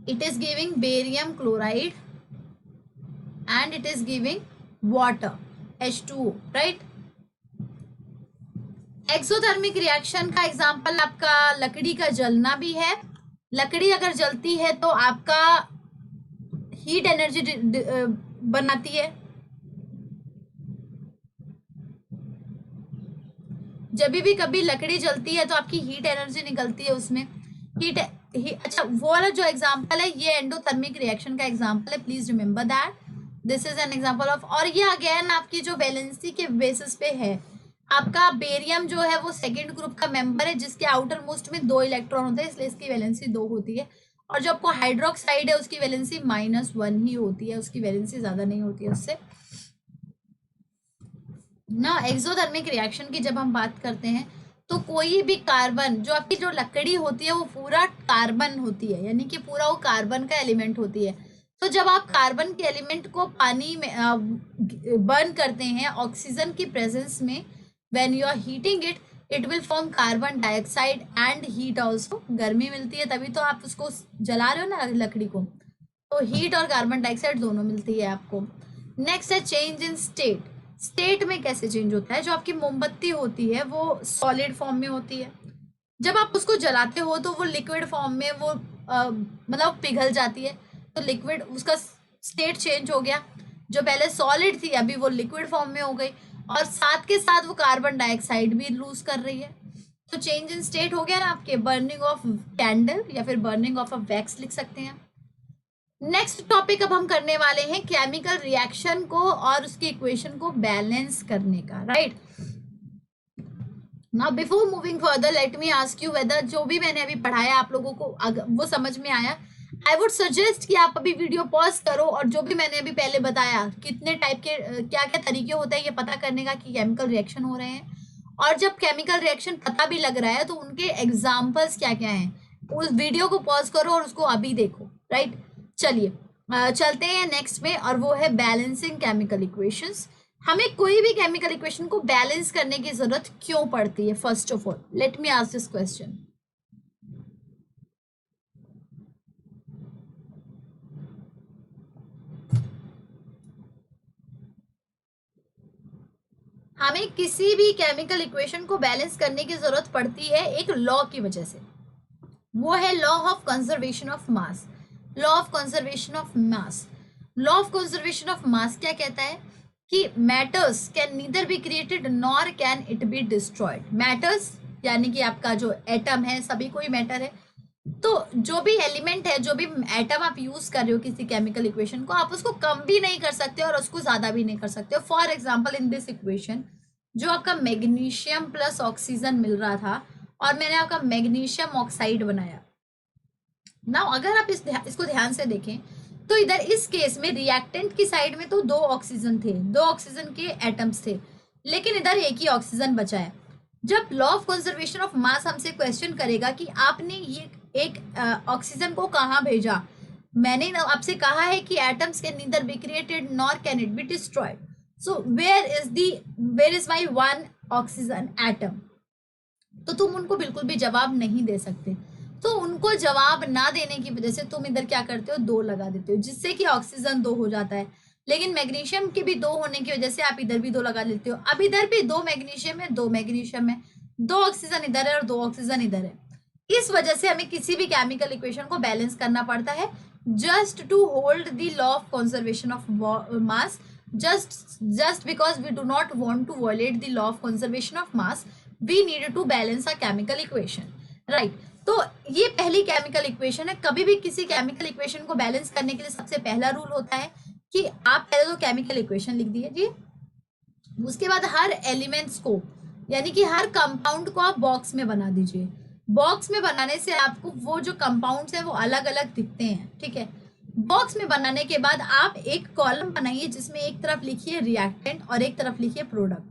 it is giving barium chloride and it is giving water H2O, right? Exothermic reaction का एग्जांपल आपका लकड़ी का जलना भी है। लकड़ी अगर जलती है तो आपका हीट एनर्जी बनाती है। जब भी कभी लकड़ी जलती है तो आपकी हीट एनर्जी निकलती है उसमें। अच्छा वो वाला जो एग्जांपल है ये एंडोथर्मिक रिएक्शन का एग्जांपल है, please remember that this is N example of. और ये अगेन आपकी जो वैलेंसी के बेसिस पे है, आपका बेरियम जो है वो सेकेंड ग्रुप का मेंबर है जिसके आउटर मोस्ट में 2 इलेक्ट्रॉन होते हैं, इसलिए इसकी वैलेंसी 2 होती है। और जो आपको हाइड्रोक्साइड है उसकी वैलेंसी -1 ही होती है, उसकी वैलेंसी ज्यादा नहीं होती है उससे ना। एक्सोथर्मिक रिएक्शन की जब हम बात करते हैं तो कोई भी कार्बन, जो आपकी जो लकड़ी होती है वो पूरा कार्बन होती है, यानी कि पूरा वो कार्बन का एलिमेंट होती है। तो जब आप कार्बन के एलिमेंट को पानी में बर्न करते हैं ऑक्सीजन की प्रेजेंस में, when you are heating it, it will form carbon dioxide and heat also. गर्मी मिलती है तभी तो आप उसको जला रहे हो ना लकड़ी को, तो हीट और कार्बन डाइऑक्साइड दोनों मिलती है आपको। नेक्स्ट है चेंज इन स्टेट। स्टेट में कैसे चेंज होता है? जो आपकी मोमबत्ती होती है वो सॉलिड फॉर्म में होती है, जब आप उसको जलाते हो तो वो लिक्विड फॉर्म में वो मतलब पिघल जाती है, तो लिक्विड उसका स्टेट चेंज हो गया। जो पहले सॉलिड थी अभी वो लिक्विड फॉर्म में हो गई, और साथ के साथ वो कार्बन डाइऑक्साइड भी लूज कर रही है। तो चेंज इन स्टेट हो गया ना आपके। बर्निंग ऑफ कैंडल या फिर बर्निंग ऑफ अ वैक्स लिख सकते हैं। नेक्स्ट टॉपिक अब हम करने वाले हैं केमिकल रिएक्शन को और उसकी इक्वेशन को बैलेंस करने का, right. Now before moving further let me ask you whether जो भी मैंने अभी पढ़ाया आप लोगों को वो समझ में आया। आई वुड सजेस्ट कि आप अभी वीडियो पॉज करो और जो भी मैंने अभी पहले बताया कितने टाइप के क्या क्या तरीके होते हैं ये पता करने का कि केमिकल रिएक्शन हो रहे हैं, और जब केमिकल रिएक्शन पता भी लग रहा है तो उनके एग्जाम्पल्स क्या क्या हैं, उस वीडियो को पॉज करो और उसको अभी देखो, राइट। चलिए चलते हैं नेक्स्ट में, और वो है बैलेंसिंग केमिकल इक्वेशंस। हमें कोई भी केमिकल इक्वेशन को बैलेंस करने की जरूरत क्यों पड़ती है? First of all let me ask this question. हमें किसी भी केमिकल इक्वेशन को बैलेंस करने की जरूरत पड़ती है एक लॉ की वजह से, वो है law of conservation of mass. Law of conservation of mass, law of conservation of मास क्या कहता है कि matters can neither be created nor can it be destroyed. Matters यानी कि आपका जो एटम है, सभी कोई मैटर है, तो जो भी एलिमेंट है, जो भी एटम आप यूज कर रहे हो किसी केमिकल इक्वेशन को, आप उसको कम भी नहीं कर सकते और उसको ज्यादा भी नहीं कर सकते हो। For example in this equation जो आपका मैग्नीशियम प्लस ऑक्सीजन मिल रहा था और मैंने आपका मैग्नीशियम ऑक्साइड बनाया ना। अगर आप इसको ध्यान से देखें तो इधर इस केस में रिएक्टेंट की साइड में तो 2 ऑक्सीजन थे, 2 ऑक्सीजन के एटम्स थे, लेकिन इधर एक ही ऑक्सीजन बचा है। जब लॉ ऑफ कंजर्वेशन ऑफ मास हमसे क्वेश्चन करेगा कि आपने ये एक ऑक्सीजन को कहाँ भेजा, मैंने ना आपसे कहा है कि atoms can neither be created nor can it be destroyed, so where is my one oxygen atom. तो तुम उनको बिल्कुल भी जवाब नहीं दे सकते। तो उनको जवाब ना देने की वजह से तुम इधर क्या करते हो, 2 लगा देते हो, जिससे कि ऑक्सीजन 2 हो जाता है। लेकिन मैग्नीशियम के भी 2 होने की वजह से आप इधर भी 2 लगा लेते हो। अब इधर भी 2 मैग्नीशियम है, 2 मैग्नीशियम है, 2 ऑक्सीजन इधर है और 2 ऑक्सीजन इधर है। इस वजह से हमें किसी भी केमिकल इक्वेशन को बैलेंस करना पड़ता है, just to hold the law of conservation of mass, just because we do not want to violate the law of conservation of mass, we need to balance a chemical equation, right? तो ये पहली केमिकल इक्वेशन है। कभी भी किसी केमिकल इक्वेशन को बैलेंस करने के लिए सबसे पहला रूल होता है कि आप पहले तो केमिकल इक्वेशन लिख दीजिए, उसके बाद हर एलिमेंट्स को यानी कि हर कंपाउंड को आप बॉक्स में बना दीजिए। बॉक्स में बनाने से आपको वो जो कंपाउंड्स हैं वो अलग अलग दिखते हैं, ठीक है। बॉक्स में बनाने के बाद आप एक कॉलम बनाइए जिसमें एक तरफ लिखिए रिएक्टेंट और एक तरफ लिखिए प्रोडक्ट,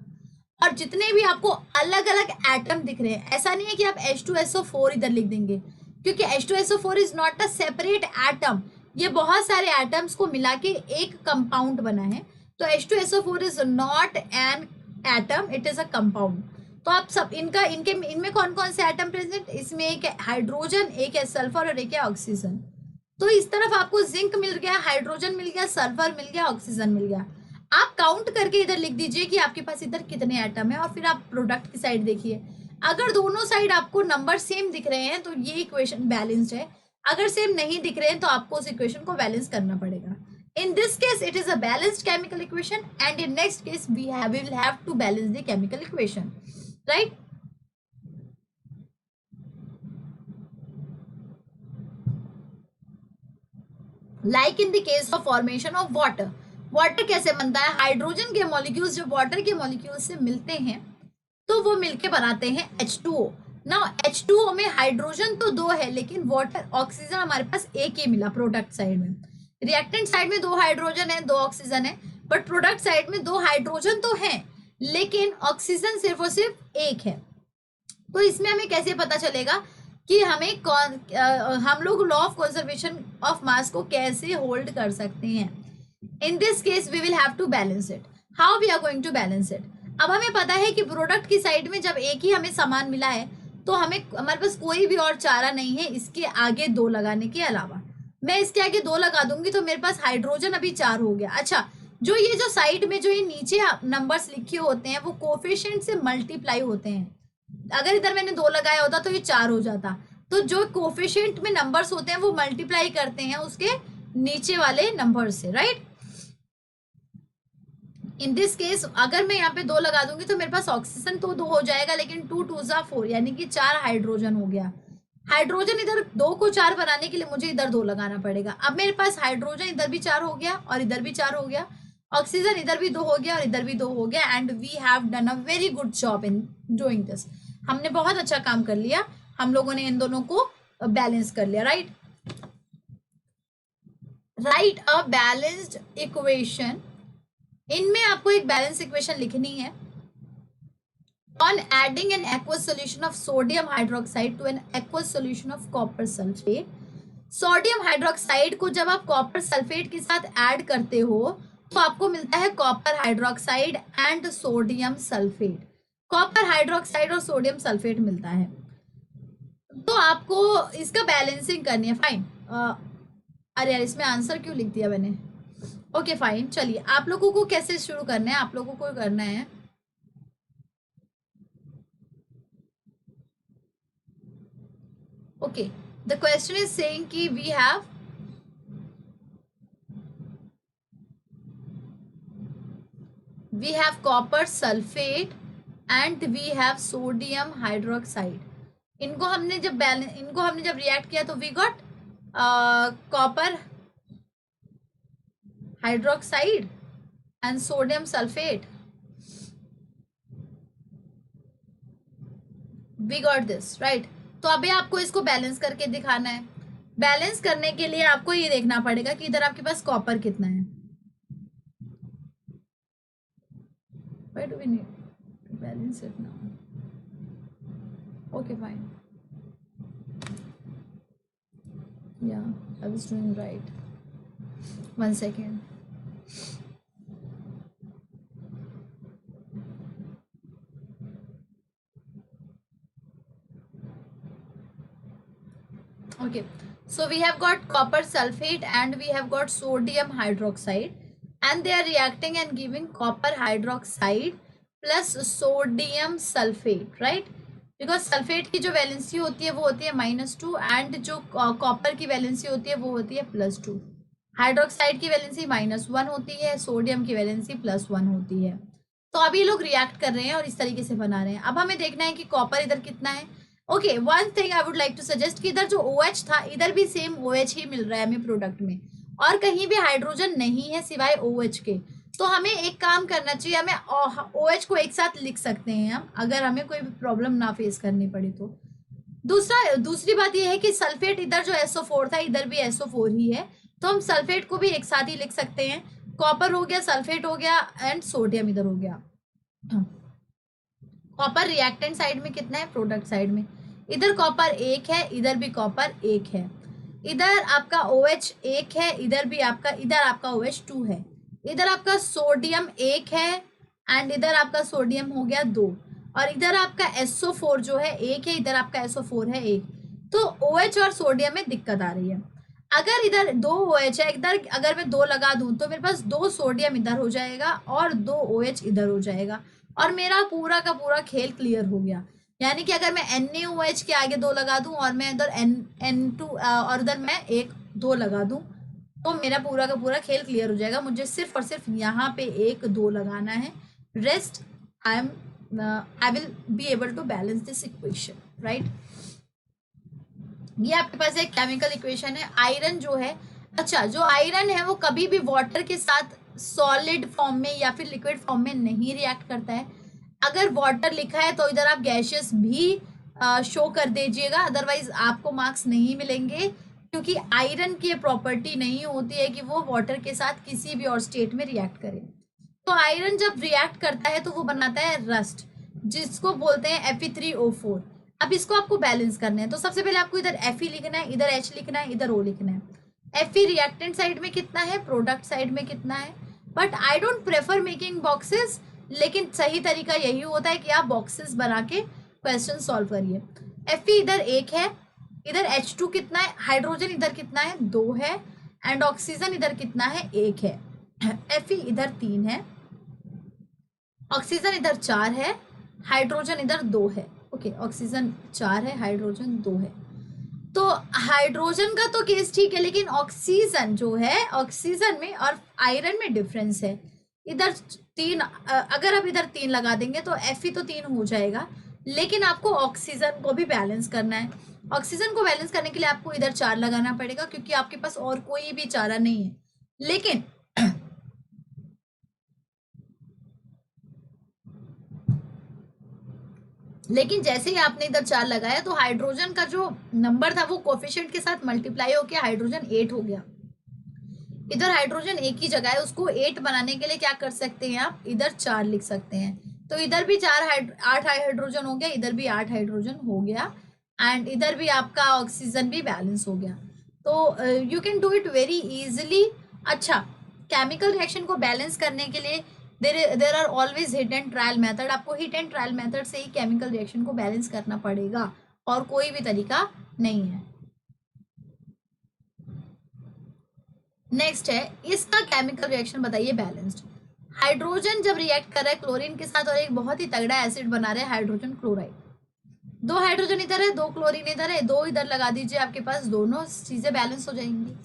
और जितने भी आपको अलग अलग एटम दिख रहे हैं, ऐसा नहीं है कि आप H2SO4 इधर लिख देंगे, क्योंकि H2SO4 is not a separate atom, ये बहुत सारे एटम्स को मिला के एक कंपाउंड बना है। तो H2SO4 is not an atom, it is a compound. तो आप सब इनमें कौन कौन से एटम प्रेजेंट, इसमें एक है हाइड्रोजन, एक है सल्फर और एक है ऑक्सीजन। तो इस तरफ आपको जिंक मिल गया, हाइड्रोजन मिल गया, सल्फर मिल गया, ऑक्सीजन मिल गया। आप काउंट करके इधर लिख दीजिए कि आपके पास इधर कितने एटम है, और फिर आप प्रोडक्ट की साइड देखिए। अगर दोनों साइड आपको नंबर सेम दिख रहे हैं तो ये इक्वेशन बैलेंस्ड है, अगर सेम नहीं दिख रहे हैं तो आपको उस इक्वेशन को बैलेंस करना पड़ेगा। In this case it is a balanced chemical equation, and in next case we will have to balance the chemical equation, right. Like in the case of formation of water. Water कैसे बनता है, हाइड्रोजन के मॉलिक्यूल्स जब वाटर के मॉलिक्यूल्स से मिलते हैं तो वो मिलके बनाते हैं H2O। नाउ H2O में हाइड्रोजन तो 2 है, लेकिन वाटर ऑक्सीजन हमारे पास एक ही मिला प्रोडक्ट साइड में। रिएक्टेंट साइड में 2 हाइड्रोजन है, 2 ऑक्सीजन है, बट प्रोडक्ट साइड में 2 हाइड्रोजन तो है, लेकिन ऑक्सीजन सिर्फ और सिर्फ एक है। तो इसमें हमें कैसे पता चलेगा कि हमें हम लोग law of conservation of mass को कैसे होल्ड कर सकते हैं। In this case we will have to balance it. How we are going to balance it, अब हमें पता है कि प्रोडक्ट की साइड में जब एक ही हमें सामान मिला है तो हमारे पास कोई भी और चारा नहीं है इसके आगे 2 लगाने के अलावा। मैं इसके आगे 2 लगा दूंगी तो मेरे पास हाइड्रोजन अभी 4 हो गया। अच्छा, जो ये जो साइड में जो ये नीचे नंबर्स लिखे होते हैं वो कोफिशिएंट से मल्टीप्लाई होते हैं। अगर इधर मैंने 2 लगाया होता तो ये 4 हो जाता। तो जो कोफिशिएंट में नंबर्स होते हैं वो मल्टीप्लाई करते हैं उसके नीचे वाले नंबर से, राइट। इन दिस केस अगर मैं यहाँ पे 2 लगा दूंगी तो मेरे पास ऑक्सीजन तो 2 हो जाएगा, लेकिन 2 2 जा 4 यानी कि 4 हाइड्रोजन हो गया। हाइड्रोजन इधर 2 को 4 बनाने के लिए मुझे इधर 2 लगाना पड़ेगा। अब मेरे पास हाइड्रोजन इधर भी 4 हो गया और इधर भी 4 हो गया, ऑक्सीजन इधर भी 2 हो गया और इधर भी 2 हो गया, and we have done a very good job in doing this. हमने बहुत अच्छा काम कर लिया, हम लोगों ने इन दोनों को बैलेंस कर लिया, right. Right a balanced equation, इनमें आपको एक बैलेंस इक्वेशन लिखनी है। On adding an aqueous solution of sodium hydroxide to an aqueous solution of copper sulfate, sodium hydroxide को जब आप कॉपर सल्फेट के साथ ऐड करते हो तो आपको मिलता है copper hydroxide and sodium sulphate. Copper hydroxide और सोडियम सल्फेट मिलता है, तो आपको इसका बैलेंसिंग करनी है। फाइन, अरे यार इसमें आंसर क्यों लिख दिया मैंने। ओके फाइन, चलिए आप लोगों को कैसे शुरू करना है, आप लोगों को करना है okay, the question is saying कि we have copper sulfate and we have sodium hydroxide। इनको हमने जब रिएक्ट किया तो we got copper hydroxide and sodium sulphate, we got this, right. तो अभी आपको इसको बैलेंस करके दिखाना है। बैलेंस करने के लिए आपको ये देखना पड़ेगा कि इधर आपके पास कॉपर कितना है। Why do we need to balance it now? Okay, fine. Yeah, I was doing right. 1 second. Okay, so we have got copper sulfate and we have got sodium hydroxide, and they are reacting and giving copper hydroxide plus sodium sulfate, right? Because sulphate की जो वैलेंसी होती है वो होती है -2 एंड जो कॉपर की वैलेंसी होती है वो होती है +2। हाइड्रोक्साइड की वैलेंसी -1 होती है, सोडियम की वैलेंसी +1 होती है। तो अभी लोग रिएक्ट कर रहे हैं और इस तरीके से बना रहे हैं। अब हमें देखना है कि कॉपर इधर कितना है। Okay, one thing I would like to suggest कि इधर जो OH था इधर भी सेम OH ही मिल रहा है हमें प्रोडक्ट में, और कहीं भी हाइड्रोजन नहीं है सिवाय OH के। तो हमें एक काम करना चाहिए, हमें OH को एक साथ लिख सकते हैं हम, अगर हमें कोई प्रॉब्लम ना फेस करनी पड़े तो। दूसरी बात यह है कि सल्फेट इधर जो SO4 था इधर भी SO4 ही है, तो हम सल्फेट को भी एक साथ ही लिख सकते हैं। कॉपर हो गया, सल्फेट हो गया एंड सोडियम इधर हो गया। कॉपर रिएक्टेंट साइड में कितना है, प्रोडक्ट साइड में। इधर कॉपर 1 है, इधर भी कॉपर 1 है। इधर आपका OH 1 है, इधर आपका OH 2 है। इधर आपका सोडियम 1 है एंड इधर आपका सोडियम हो गया 2, और इधर आपका SO4 जो है 1 है, इधर आपका SO4 है 1। तो OH और सोडियम में दिक्कत आ रही है। अगर इधर 2 OH है, इधर अगर मैं 2 लगा दूं तो मेरे पास 2 सोडियम इधर हो जाएगा और 2 OH इधर हो जाएगा, और मेरा पूरा का पूरा खेल क्लियर हो गया। यानी कि अगर मैं NaOH के आगे 2 लगा दूं और मैं इधर N2 और इधर मैं 2 लगा दूं तो मेरा पूरा का पूरा खेल क्लियर हो जाएगा। मुझे सिर्फ और सिर्फ यहाँ पे 1-2 लगाना है, rest I will be able to balance this equation, right. ये आपके पास एक केमिकल इक्वेशन है। आयरन जो है, अच्छा जो आयरन है वो कभी भी वाटर के साथ सॉलिड फॉर्म में या फिर लिक्विड फॉर्म में नहीं रिएक्ट करता है। अगर वाटर लिखा है तो इधर आप गैशियस भी शो कर दीजिएगा, अदरवाइज आपको मार्क्स नहीं मिलेंगे, क्योंकि आयरन की प्रॉपर्टी नहीं होती है कि वो वाटर के साथ किसी भी और स्टेट में रिएक्ट करे। तो आयरन जब रिएक्ट करता है तो वो बनाता है रस्ट, जिसको बोलते हैं Fe3O4। अब इसको आपको बैलेंस करना है, तो सबसे पहले आपको इधर Fe लिखना है, इधर H लिखना है, इधर O लिखना है। Fe रिएक्टेंट साइड में कितना है, प्रोडक्ट साइड में कितना है। But I don't prefer making boxes, लेकिन सही तरीका यही होता है कि आप बॉक्सेस बना के क्वेश्चन सॉल्व करिए। Fe इधर 1 है, इधर H2 कितना है, हाइड्रोजन इधर कितना है, 2 है, एंड ऑक्सीजन इधर कितना है, 1 है। Fe इधर 3 है, ऑक्सीजन इधर 4 है, हाइड्रोजन इधर 2 है। ओके, ऑक्सीजन 4 है, हाइड्रोजन 2 है। तो हाइड्रोजन का तो केस ठीक है, लेकिन ऑक्सीजन जो है, ऑक्सीजन में और आयरन में डिफरेंस है। इधर 3, अगर आप इधर 3 लगा देंगे तो Fe तो 3 हो जाएगा, लेकिन आपको ऑक्सीजन को भी बैलेंस करना है। ऑक्सीजन को बैलेंस करने के लिए आपको इधर 4 लगाना पड़ेगा, क्योंकि आपके पास और कोई भी चारा नहीं है। लेकिन जैसे ही आपने इधर 4 लगाया तो हाइड्रोजन का जो नंबर था वो कोफिशिएंट के साथ मल्टीप्लाई होकर हाइड्रोजन 8 हो गया। इधर हाइड्रोजन 1 की जगह है, उसको 8 बनाने के लिए क्या कर सकते हैं आप, इधर 4 लिख सकते हैं। तो इधर भी 8 हाइड्रोजन हो गया, इधर भी 8 हाइड्रोजन हो गया, एंड इधर भी आपका ऑक्सीजन भी बैलेंस हो गया। तो you can do it very easily. अच्छा, केमिकल रिएक्शन को बैलेंस करने के लिए there are always hit and trial method. आपको हिट एंड ट्रायल मेथड से ही केमिकल रिएक्शन को बैलेंस करना पड़ेगा, और कोई भी तरीका नहीं है। नेक्स्ट है, इसका केमिकल रिएक्शन बताइए बैलेंस्ड। हाइड्रोजन जब रिएक्ट कर रहा है क्लोरीन के साथ और एक बहुत ही तगड़ा एसिड बना रहा है हाइड्रोजन क्लोराइड। 2 हाइड्रोजन इधर है, 2 क्लोरीन इधर है, 2 इधर लगा दीजिए, आपके पास दोनों चीजें बैलेंस हो जाएंगी।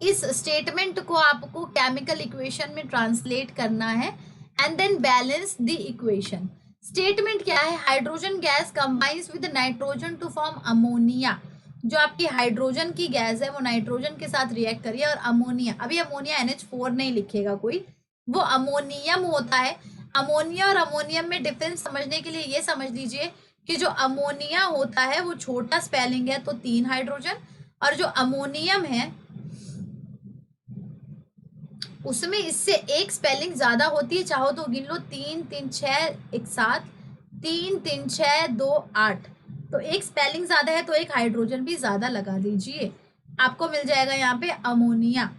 इस स्टेटमेंट को आपको केमिकल इक्वेशन में ट्रांसलेट करना है and then balance the equation. Statement क्या है, hydrogen gas combines with nitrogen to form ammonia. जो आपकी हाइड्रोजन की गैस है वो नाइट्रोजन के साथ रिएक्ट करिए, और अमोनिया, अभी अमोनिया NH4 नहीं लिखेगा कोई, वो अमोनियम होता है। अमोनिया और अमोनियम में डिफरेंस समझने के लिए ये समझ लीजिए कि जो अमोनिया होता है वो छोटा स्पेलिंग है तो 3 हाइड्रोजन, और जो अमोनियम है उसमें इससे एक स्पेलिंग ज्यादा होती है, चाहो तो गिन लो, 3 3 6 एक साथ, 3 3 6 2 8। तो एक स्पेलिंग ज्यादा है तो एक हाइड्रोजन भी ज्यादा लगा दीजिए। आपको मिल जाएगा यहाँ पे अमोनिया।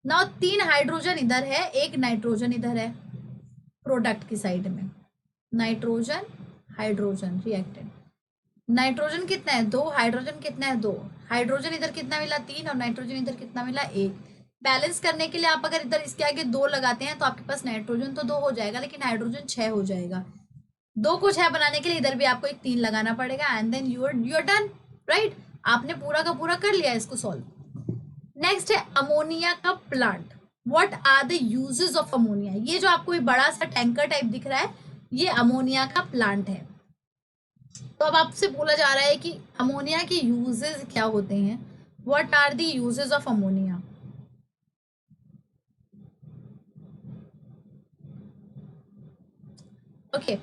नाउ 3 हाइड्रोजन इधर है, 1 नाइट्रोजन इधर है प्रोडक्ट की साइड में, नाइट्रोजन हाइड्रोजन रिएक्टेंट। नाइट्रोजन कितना है 2, हाइड्रोजन कितना है 2, हाइड्रोजन इधर कितना मिला 3 और नाइट्रोजन इधर कितना मिला 1। बैलेंस करने के लिए आप अगर इधर इसके आगे 2 लगाते हैं तो आपके पास नाइट्रोजन तो 2 हो जाएगा, लेकिन हाइड्रोजन 6 हो जाएगा। 2 को 6 बनाने के लिए इधर भी आपको एक 3 लगाना पड़ेगा and then you are done, right. आपने पूरा का पूरा कर लिया इसको सॉल्व। नेक्स्ट है अमोनिया का plant. What are the uses of ammonia. ये जो आपको बड़ा सा टैंकर टाइप दिख रहा है ये अमोनिया का प्लांट है। तो अब आपसे बोला जा रहा है कि अमोनिया के यूजेस क्या होते हैं। What are the uses of ammonia. Okay,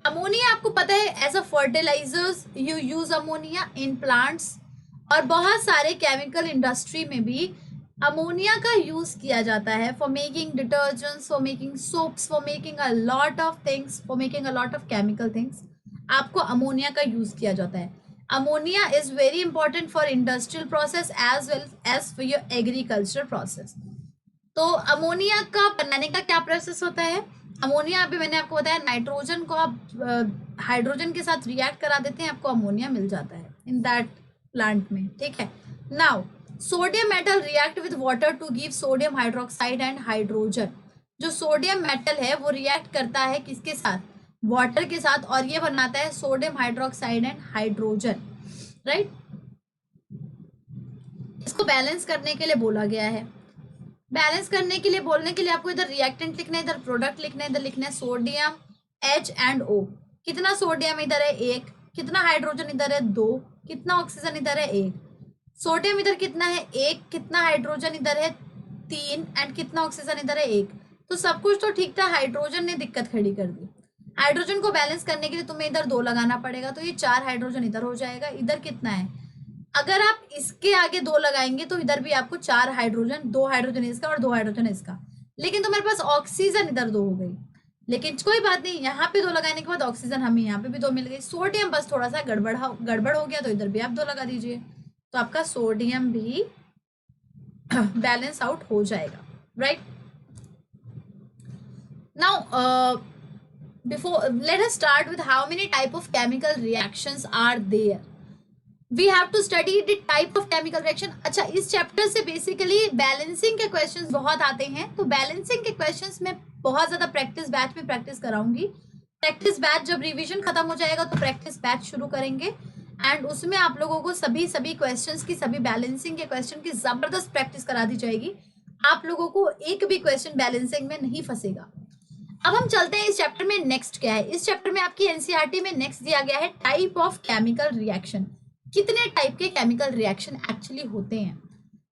ammonia आपको पता है as a fertilisers you use ammonia in plants, और बहुत सारे केमिकल इंडस्ट्री में भी अमोनिया का यूज किया जाता है for making detergents, for making soaps, for making a lot of things, for making a lot of chemical things. आपको अमोनिया का यूज किया जाता है। Ammonia is very important for industrial process as well as for your agriculture process. तो अमोनिया का बनाने का क्या प्रोसेस होता है। अमोनिया अभी मैंने आपको बताया नाइट्रोजन को आप हाइड्रोजन के साथ रिएक्ट करा देते हैं, आपको अमोनिया मिल जाता है इन दैट प्लांट में, ठीक है। Now sodium metal react with water to give sodium hydroxide and hydrogen. जो सोडियम मेटल है वो रिएक्ट करता है किसके साथ, वाटर के साथ, और ये बनाता है sodium hydroxide and hydrogen, right. इसको बैलेंस करने के लिए बोला गया है। बैलेंस करने के लिए बोलने के लिए आपको इधर रिएक्टेंट लिखना है, इधर प्रोडक्ट लिखना है, इधर लिखना है सोडियम H एंड O। कितना सोडियम इधर है 1, कितना हाइड्रोजन इधर है 2, कितना ऑक्सीजन इधर है 1। सोडियम इधर कितना है 1, कितना हाइड्रोजन इधर है 3 एंड कितना ऑक्सीजन इधर है 1। तो सब कुछ तो ठीक था, हाइड्रोजन ने दिक्कत खड़ी कर दी। हाइड्रोजन को बैलेंस करने के लिए तुम्हें इधर 2 लगाना पड़ेगा, तो ये 4 हाइड्रोजन इधर हो जाएगा। इधर कितना है, अगर आप इसके आगे 2 लगाएंगे तो इधर भी आपको 4 हाइड्रोजन, 2 हाइड्रोजन इसका और 2 हाइड्रोजन इसका, लेकिन तुम्हारे पास ऑक्सीजन इधर 2 हो गई। लेकिन कोई बात नहीं, यहाँ पे 2 लगाने के बाद ऑक्सीजन हमें यहाँ पे भी 2 मिल गई। सोडियम बस थोड़ा सा गड़बड़ हो गया, तो इधर भी आप 2 लगा दीजिए, तो आपका सोडियम भी बैलेंस आउट हो जाएगा, राइट। Now before let us start with how many type of chemical reactions are there. We have to study the type of chemical reaction. अच्छा, इस चैप्टर से बेसिकली बैलेंसिंग के क्वेश्चंस बहुत आते हैं, तो बैलेंसिंग के क्वेश्चंस में बहुत ज्यादा प्रैक्टिस बैच में प्रैक्टिस कराऊंगी। प्रैक्टिस बैच जब रिवीजन खत्म हो जाएगा तो प्रैक्टिस बैच शुरू करेंगे, एंड उसमें आप लोगों को सभी क्वेश्चंस की, सभी बैलेंसिंग के क्वेश्चन की जबरदस्त प्रैक्टिस करा दी जाएगी। आप लोगों को एक भी क्वेश्चन बैलेंसिंग में नहीं फंसेगा। अब हम चलते हैं इस चैप्टर में नेक्स्ट क्या है। इस चैप्टर में आपकी एनसीईआरटी में नेक्स्ट दिया गया है टाइप ऑफ केमिकल रिएक्शन। कितने टाइप के केमिकल रिएक्शन एक्चुअली होते हैं।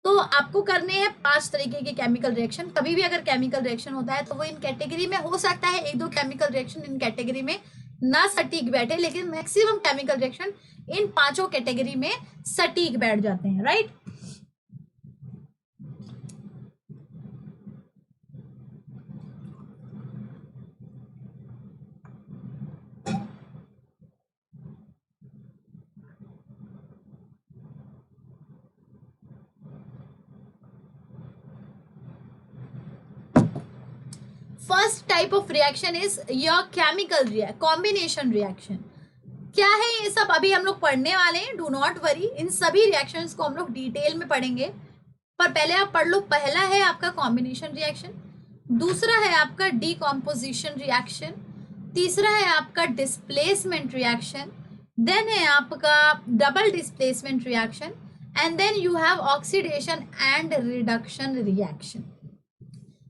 तो आपको करने हैं 5 तरीके के केमिकल रिएक्शन। कभी भी अगर केमिकल रिएक्शन होता है तो वो इन कैटेगरी में हो सकता है, 1-2 केमिकल रिएक्शन इन कैटेगरी में ना सटीक बैठे, लेकिन maximum chemical reaction in 5 category में सटीक बैठ जाते हैं, right. First type of reaction is your chemical combination reaction. क्या है ये सब अभी हम लोग पढ़ने वाले हैं, डू नॉट वरी। इन सभी रिएक्शंस को हम लोग डिटेल में पढ़ेंगे, पर पहले आप पढ़ लो। पहला है आपका कॉम्बिनेशन रिएक्शन, दूसरा है आपका डीकॉम्पोजिशन रिएक्शन, तीसरा है आपका डिस्प्लेसमेंट रिएक्शन, देन है आपका double displacement reaction, and then you have oxidation and reduction reaction.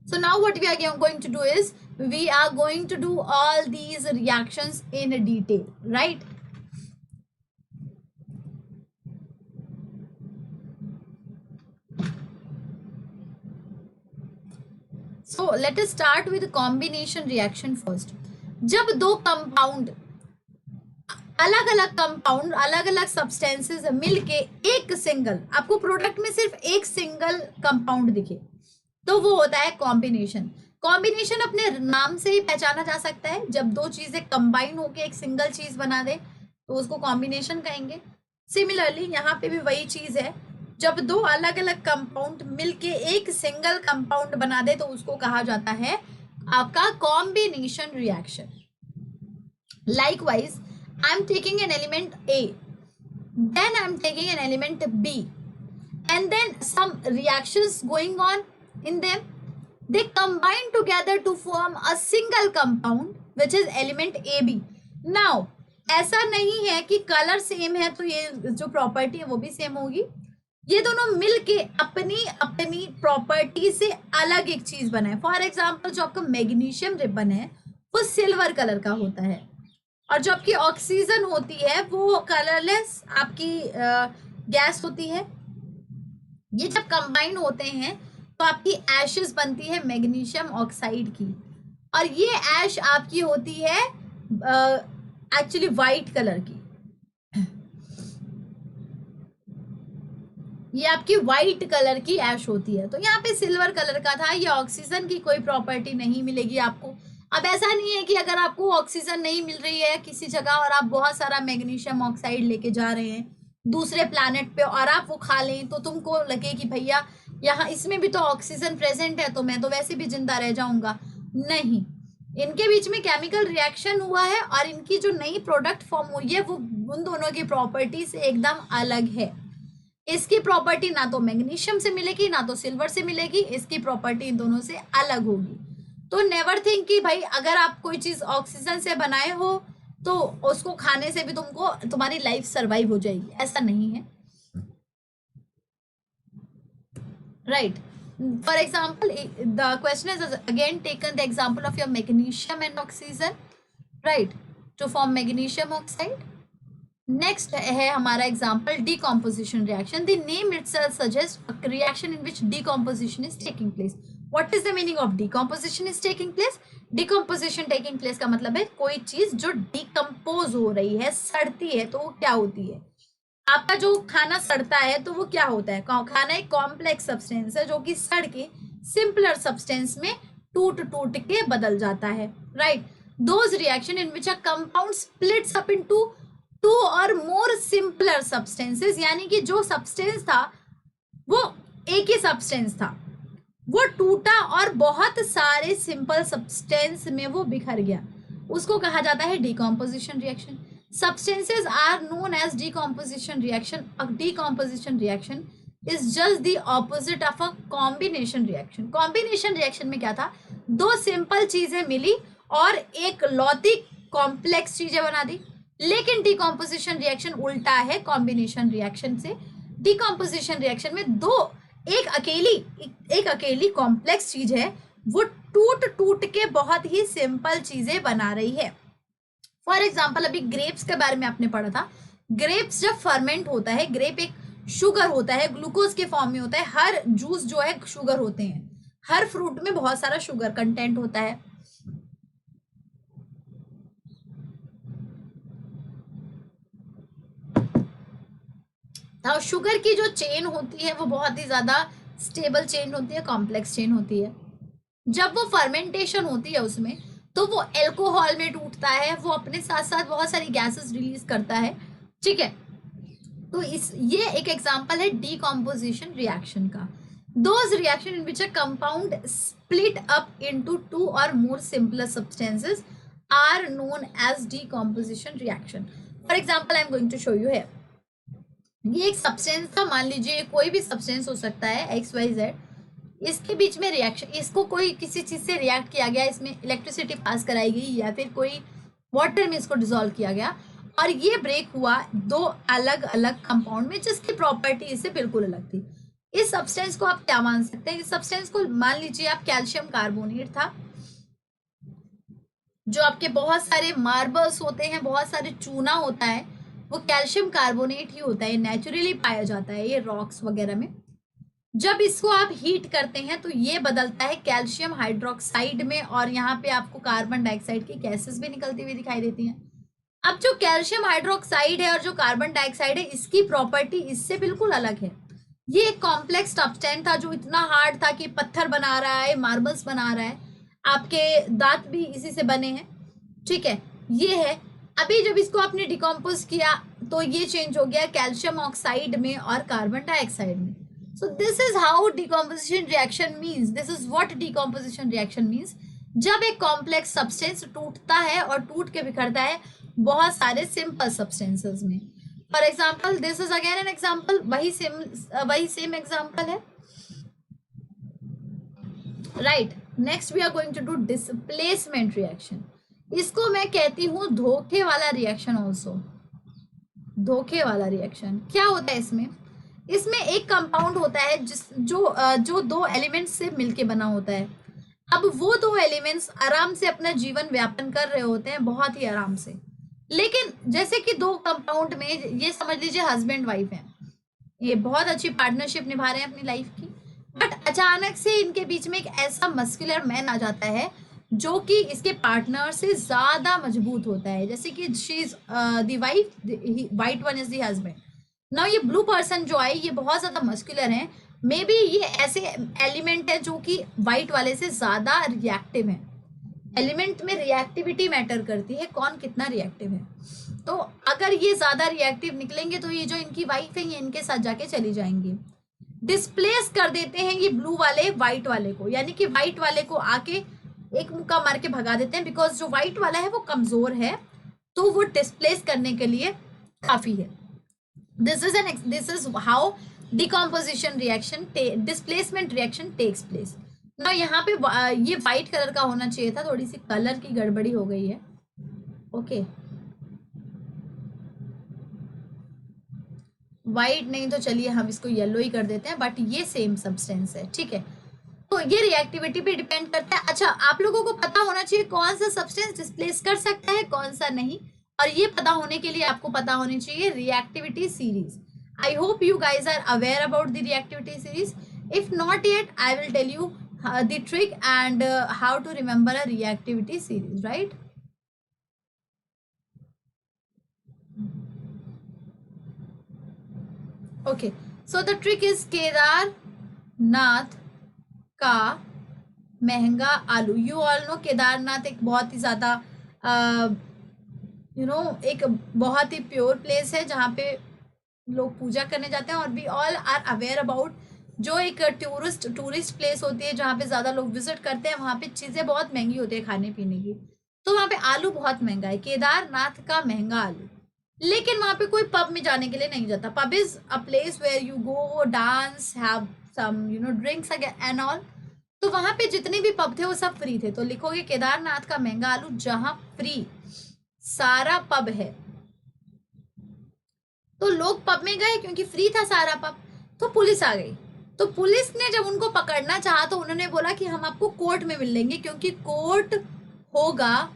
So now what we are going to do is we are going to do all these reactions in detail, right? So let us start with combination reaction first. जब 2 कंपाउंड, अलग अलग कंपाउंड, अलग अलग सब्सटेंसेस मिलके एक सिंगल, आपको प्रोडक्ट में सिर्फ एक सिंगल कंपाउंड दिखे तो वो होता है कॉम्बिनेशन। कॉम्बिनेशन अपने नाम से ही पहचाना जा सकता है। जब 2 चीजें कंबाइन होके एक सिंगल चीज बना दे तो उसको कॉम्बिनेशन कहेंगे। सिमिलरली यहाँ पे भी वही चीज है, जब दो अलग अलग कंपाउंड मिलके एक सिंगल कंपाउंड बना दे तो उसको कहा जाता है आपका combination reaction. Likewise, I'm taking an element A, then I'm taking an element B, and then some reactions going on in them. They combine together to form a single compound, which is element AB. Now, ऐसा नहीं है कि कलर सेम है तो ये जो प्रॉपर्टी है वो भी सेम होगी. ये दोनों मिलके अपनी अपनी प्रॉपर्टी से अलग एक चीज बनाए. फॉर एग्जाम्पल, जो आपका मैग्नीशियम रिबन है वो सिल्वर कलर का होता है, और जो आपकी ऑक्सीजन होती है वो कलरलेस आपकी गैस होती है. ये जब कंबाइन होते हैं तो आपकी एशेस बनती है मैग्नीशियम ऑक्साइड की, और ये ऐश आपकी होती है एक्चुअली वाइट कलर की. ये आपकी वाइट कलर की ऐश होती है. तो यहाँ पे सिल्वर कलर का था. ये ऑक्सीजन की कोई प्रॉपर्टी नहीं मिलेगी आपको. अब ऐसा नहीं है कि अगर आपको ऑक्सीजन नहीं मिल रही है किसी जगह और आप बहुत सारा मैग्नीशियम ऑक्साइड लेके जा रहे हैं दूसरे प्लैनेट पे और आप वो खा लें तो तुमको लगे कि भैया यहाँ इसमें भी तो ऑक्सीजन प्रेजेंट है तो मैं तो वैसे भी जिंदा रह जाऊंगा. नहीं, इनके बीच में केमिकल रिएक्शन हुआ है और इनकी जो नई प्रोडक्ट फॉर्म हुई है वो उन दोनों की प्रॉपर्टी से एकदम अलग है. इसकी प्रॉपर्टी ना तो मैग्नीशियम से मिलेगी ना तो सिल्वर से मिलेगी. इसकी प्रॉपर्टी इन दोनों से अलग होगी. तो नेवर थिंक कि भाई अगर आप कोई चीज ऑक्सीजन से बनाए हो तो उसको खाने से भी तुमको तुम्हारी लाइफ सरवाइव हो जाएगी. ऐसा नहीं है. Right. For example, the question is again taken the example of your magnesium and oxygen, right, to form magnesium oxide. Next है हमारा example decomposition reaction. The name itself suggests a reaction in which decomposition is taking place. What is the meaning of decomposition is taking place? Decomposition taking place का मतलब है कोई चीज जो decompose हो रही है, सड़ती है, तो वो क्या होती है. आपका जो खाना सड़ता है तो वो क्या होता है. खाना एक कॉम्प्लेक्स सब्सटेंस है जो कि सड़ के सिंपलर सब्सटेंस में टूट टूट के बदल जाता है. Right. Those reaction in which a compound splits up into 2 और मोर सिंपलर सब्सटेंसेस, यानी कि जो सब्सटेंस था वो एक ही सब्सटेंस था, वो टूटा और बहुत सारे सिंपल सब्सटेंस में वो बिखर गया, उसको कहा जाता है decomposition reaction. Substances are known as decomposition reaction. A decomposition reaction is just the opposite of a combination reaction. Combination reaction में क्या था, दो सिंपल चीजें मिली और एक लौती कॉम्प्लेक्स चीजें बना दी. लेकिन decomposition reaction उल्टा है combination reaction से. decomposition reaction में दो एक अकेली कॉम्प्लेक्स चीज है वो टूट टूट के बहुत ही सिंपल चीजें बना रही है. फॉर एग्जाम्पल, अभी ग्रेप्स के बारे में आपने पढ़ा था. ग्रेप्स जब फर्मेंट होता है, ग्रेप एक शुगर होता है, ग्लूकोज के फॉर्म में होता है. हर जूस जो है शुगर होते हैं. हर फ्रूट में बहुत सारा शुगर कंटेंट होता है. तो शुगर की जो चेन होती है वो बहुत ही ज्यादा स्टेबल चेन होती है, कॉम्प्लेक्स चेन होती है. जब वो फर्मेंटेशन होती है उसमें तो वो एल्कोहल में टूटता है, वो अपने साथ साथ बहुत सारी गैसेस रिलीज करता है. ठीक है. तो ये एक एग्जांपल है डीकम्पोजिशन रिएक्शन का. Those reaction in which a compound split up into 2 और more simpler substances are known as decomposition reaction. For example, I am going to show you है. ये एक सब्सटेंस था, मान लीजिए कोई भी सब्सटेंस हो सकता है XYZ. इसके बीच में रिएक्शन, इसको कोई किसी चीज से रिएक्ट किया गया, इसमें इलेक्ट्रिसिटी पास कराई गई या फिर कोई वाटर में इसको डिसॉल्व किया गया और ये ब्रेक हुआ दो अलग अलग कंपाउंड में जिसकी प्रॉपर्टी इससे बिल्कुल अलग थी. इस सब्सटेंस को आप क्या मान सकते हैं. इस सब्सटेंस को मान लीजिए आप कैल्शियम कार्बोनेट था, जो आपके बहुत सारे मार्बल्स होते हैं, बहुत सारे चूना होता है, वो कैल्शियम कार्बोनेट ही होता है. नेचुरली पाया जाता है ये रॉक्स वगैरह में. जब इसको आप हीट करते हैं तो ये बदलता है कैल्शियम हाइड्रोक्साइड में और यहाँ पे आपको कार्बन डाइऑक्साइड की गैसेस भी निकलती हुई दिखाई देती हैं. अब जो कैल्शियम हाइड्रोक्साइड है और जो कार्बन डाइऑक्साइड है इसकी प्रॉपर्टी इससे बिल्कुल अलग है. ये एक कॉम्प्लेक्स सब्सटेंस था जो इतना हार्ड था कि पत्थर बना रहा है, मार्बल्स बना रहा है, आपके दांत भी इसी से बने हैं. ठीक है, ये है. अभी जब इसको आपने डिकम्पोज किया तो ये चेंज हो गया कैल्शियम ऑक्साइड में और कार्बन डाइऑक्साइड में। So this is how decomposition reaction means, this is what decomposition reaction means. जब एक कॉम्प्लेक्स सब्सटेंस टूटता है और टूट के बिखरता है बहुत सारे सिंपल सब्सटेंसेस में। For example this is again an example, वही सेम एग्जाम्पल है, right. Next we are going to do displacement reaction. इसको मैं कहती हूँ धोखे वाला रिएक्शन ऑल्सो। धोखे वाला रिएक्शन क्या होता है इसमें? इसमें एक कंपाउंड होता है जो दो एलिमेंट्स से मिलके बना होता है। अब वो दो एलिमेंट्स आराम से अपना जीवन व्यापन कर रहे होते हैं, बहुत ही आराम से। लेकिन जैसे कि दो कंपाउंड में, ये समझ लीजिए हस्बैंड वाइफ है, ये बहुत अच्छी पार्टनरशिप निभा रहे हैं अपनी लाइफ की, बट अचानक से इनके बीच में एक ऐसा मस्कुलर मैन आ जाता है जो कि इसके पार्टनर से ज्यादा मजबूत होता है। जैसे कि she is the wife, white one is the husband. Now ये ब्लू पर्सन जो है ये बहुत ज्यादा मस्कुलर है, मे बी ये ऐसे एलिमेंट है जो कि वाइट वाले से ज्यादा रिएक्टिव है। एलिमेंट में रिएक्टिविटी मैटर करती है, कौन कितना रिएक्टिव है। तो अगर ये ज्यादा रिएक्टिव निकलेंगे तो ये जो इनकी वाइफ है ये इनके साथ जाके चली जाएंगी। डिस्प्लेस कर देते हैं ये ब्लू वाले व्हाइट वाले को, यानी कि व्हाइट वाले को आके एक मुक्का मार के भगा देते हैं, बिकॉज जो व्हाइट वाला है वो कमजोर है, तो वो डिस्प्लेस करने के लिए काफी है। This is how decomposition reaction, displacement reaction takes place. ना यहाँ पे ये व्हाइट कलर का होना चाहिए था, थोड़ी सी कलर की गड़बड़ी हो गई है। ओके, व्हाइट नहीं तो चलिए हम इसको येलो ही कर देते हैं, बट ये सेम सब्सटेंस है, ठीक है। तो ये रिएक्टिविटी पे डिपेंड करता है। अच्छा, आप लोगों को पता होना चाहिए कौन सा सब्सटेंस डिस्प्लेस कर सकता है कौन सा नहीं, और ये पता होने के लिए आपको पता होनी चाहिए reactivity series. I hope you guys are aware about the reactivity series. If not yet I will tell you the trick and how to remember a reactivity series, right. Okay, so the trick is Kedarnath का महंगा आलू। यू ऑल नो केदारनाथ एक बहुत ही ज्यादा एक बहुत ही प्योर प्लेस है जहाँ पे लोग पूजा करने जाते हैं, और we all are aware about जो एक टूरिस्ट प्लेस होती है जहाँ पे ज्यादा लोग विजिट करते हैं, वहाँ पे चीजें बहुत महंगी होती है खाने पीने की, तो वहाँ पे आलू बहुत महंगा है। केदारनाथ का महंगा आलू। लेकिन वहाँ पे कोई पब में जाने के लिए नहीं जाता। Pub is a place where you go dance, have some drinks and all. तो वहां पे जितने भी पब थे वो सब फ्री थे। तो लिखोगे केदारनाथ का महंगा आलू, जहां फ्री सारा पब है। तो लोग पब में गए क्योंकि फ्री था सारा पब। तो पुलिस आ गई, तो पुलिस ने जब उनको पकड़ना चाहा तो उन्होंने बोला कि हम आपको कोर्ट में मिल लेंगे, क्योंकि कोर्ट होगा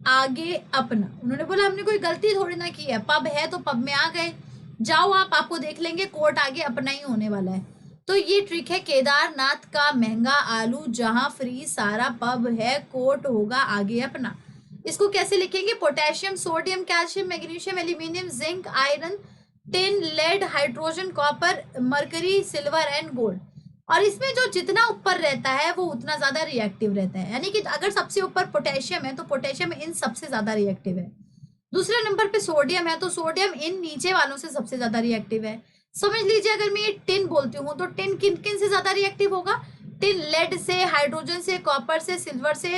आगे अपना। उन्होंने बोला हमने कोई गलती थोड़ी ना की है, पब है तो पब में आ गए, जाओ आप, आपको देख लेंगे, कोर्ट आगे अपना ही होने वाला है। तो ये ट्रिक है केदारनाथ का महंगा आलू, जहां फ्री सारा पब है, कोर्ट होगा आगे अपना। इसको कैसे लिखेंगे? Potassium, sodium, calcium, magnesium, aluminium, zinc, iron, tin, lead, hydrogen, copper, mercury, silver and gold. और इसमें जो जितना ऊपर रहता है वो उतना ज्यादा रिएक्टिव रहता है, यानी कि अगर सबसे ऊपर पोटेशियम है तो पोटेशियम इन सबसे ज्यादा रिएक्टिव है। दूसरे नंबर पे सोडियम है तो सोडियम इन नीचे वालों से सबसे ज्यादा रिएक्टिव है। समझ लीजिए अगर मैं ये टिन बोलती हूँ तो टिन किन किन से ज्यादा रिएक्टिव होगा? टिन लेड से, हाइड्रोजन से, कॉपर से, सिल्वर से,